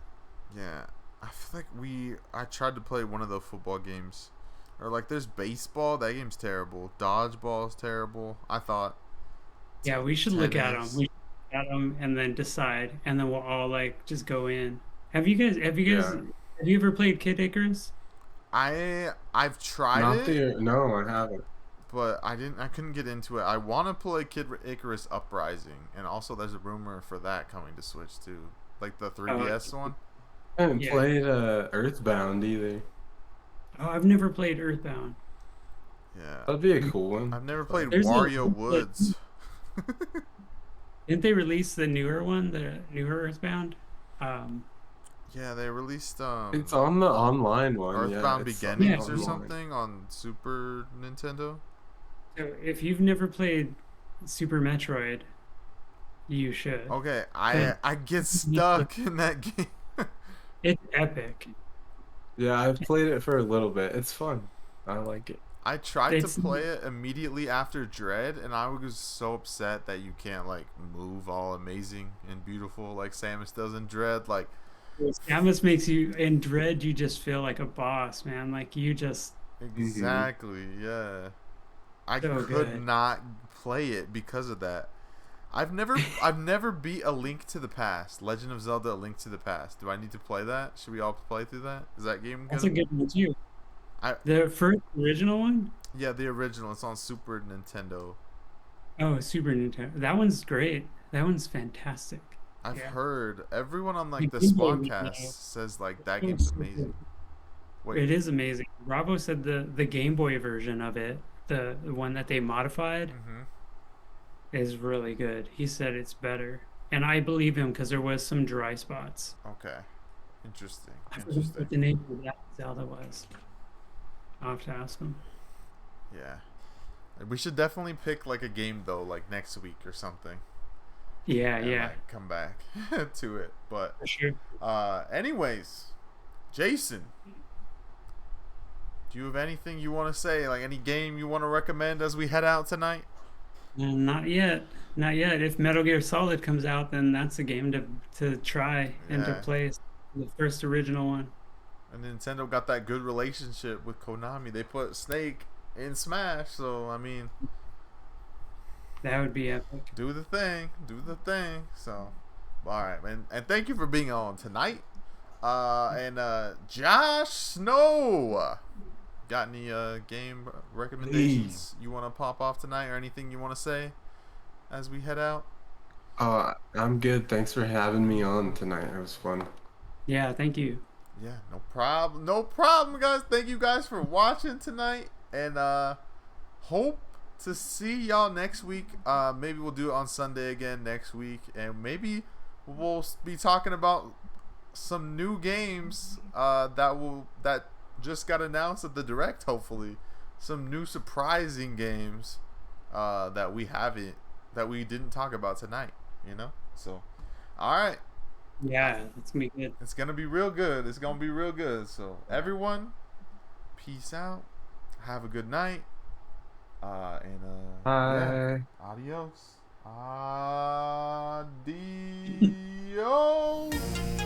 yeah. I feel like I tried to play one of the football games. Or like there's baseball, that game's terrible. Dodgeball is terrible. I thought Yeah, we should look at them. tennis. We should look at them and then decide, and then we'll all like just go in. Have Yeah. you ever played Kid Icarus? I've tried Not it, no, I haven't. but I couldn't get into it. I want to play Kid Icarus Uprising, and also there's a rumor for that coming to Switch too. Like the 3DS one. I haven't Yeah. played Earthbound either. Oh, I've never played Earthbound. Yeah. That'd be a cool one. I've never played There's Wario Woods. Didn't they release the newer one, the newer Earthbound? Yeah, they released It's on the online one. Earthbound Yeah, it's Beginnings or online. something on Super Nintendo. So if you've never played Super Metroid, you should. Okay, Yeah. I get stuck in that game. It's epic. Yeah, I've played it for a little bit. It's fun. I like it. I tried It's- to play it immediately after Dread, and I was so upset that you can't like move all amazing and beautiful like Samus does in Dread. Like, Samus makes you in Dread. You just feel like a boss, man. Like you just exactly, yeah. I So could good. not play it because of that. I've never beat A Link to the Past. Legend of Zelda: A Link to the Past. Do I need to play that? Should we all play through that? Is that game good? that's a good one too. I- The first original one. Yeah, the original. It's on Super Nintendo. Oh, Super Nintendo. That one's great. That one's fantastic. I've Yeah. heard everyone on like the The Game Boy Spawncast original. says like that Oh, game's so amazing. good. Wait, It is amazing. Bravo said the Game Boy version of it, the one that they modified, hmm is really good. He said it's better, and I believe him because there was some dry spots. Okay, interesting. I forget what the name of that Zelda was. I'll have to ask him. Yeah. We should definitely pick like a game though, like next week or something. Yeah, And, yeah. like, come back to it. But For sure. anyways, Jason, do you have anything you want to say? Like any game you want to recommend as we head out tonight? Not yet. Not yet. If Metal Gear Solid comes out, then that's a game to try and to Yeah. play. The first original one. And Nintendo got that good relationship with Konami. They put Snake in Smash, so I mean, That would be epic. do the thing. So, all right, man. And thank you for being on tonight. And Josh Snow, got any game recommendations you want to pop off tonight, or anything you want to say as we head out? I'm good. Thanks for having me on tonight. It was fun. Yeah, thank you. Yeah, no problem. No problem, guys. Thank you guys for watching tonight, and hope to see y'all next week. Maybe we'll do it on Sunday again next week, and maybe we'll be talking about some new games that just got announced at the Direct. Hopefully, some new surprising games that we didn't talk about tonight. You know, so all right. Yeah, it's gonna be good. It's gonna be real good. So everyone, peace out. Have a good night. And Bye. yeah. Adios. Adios.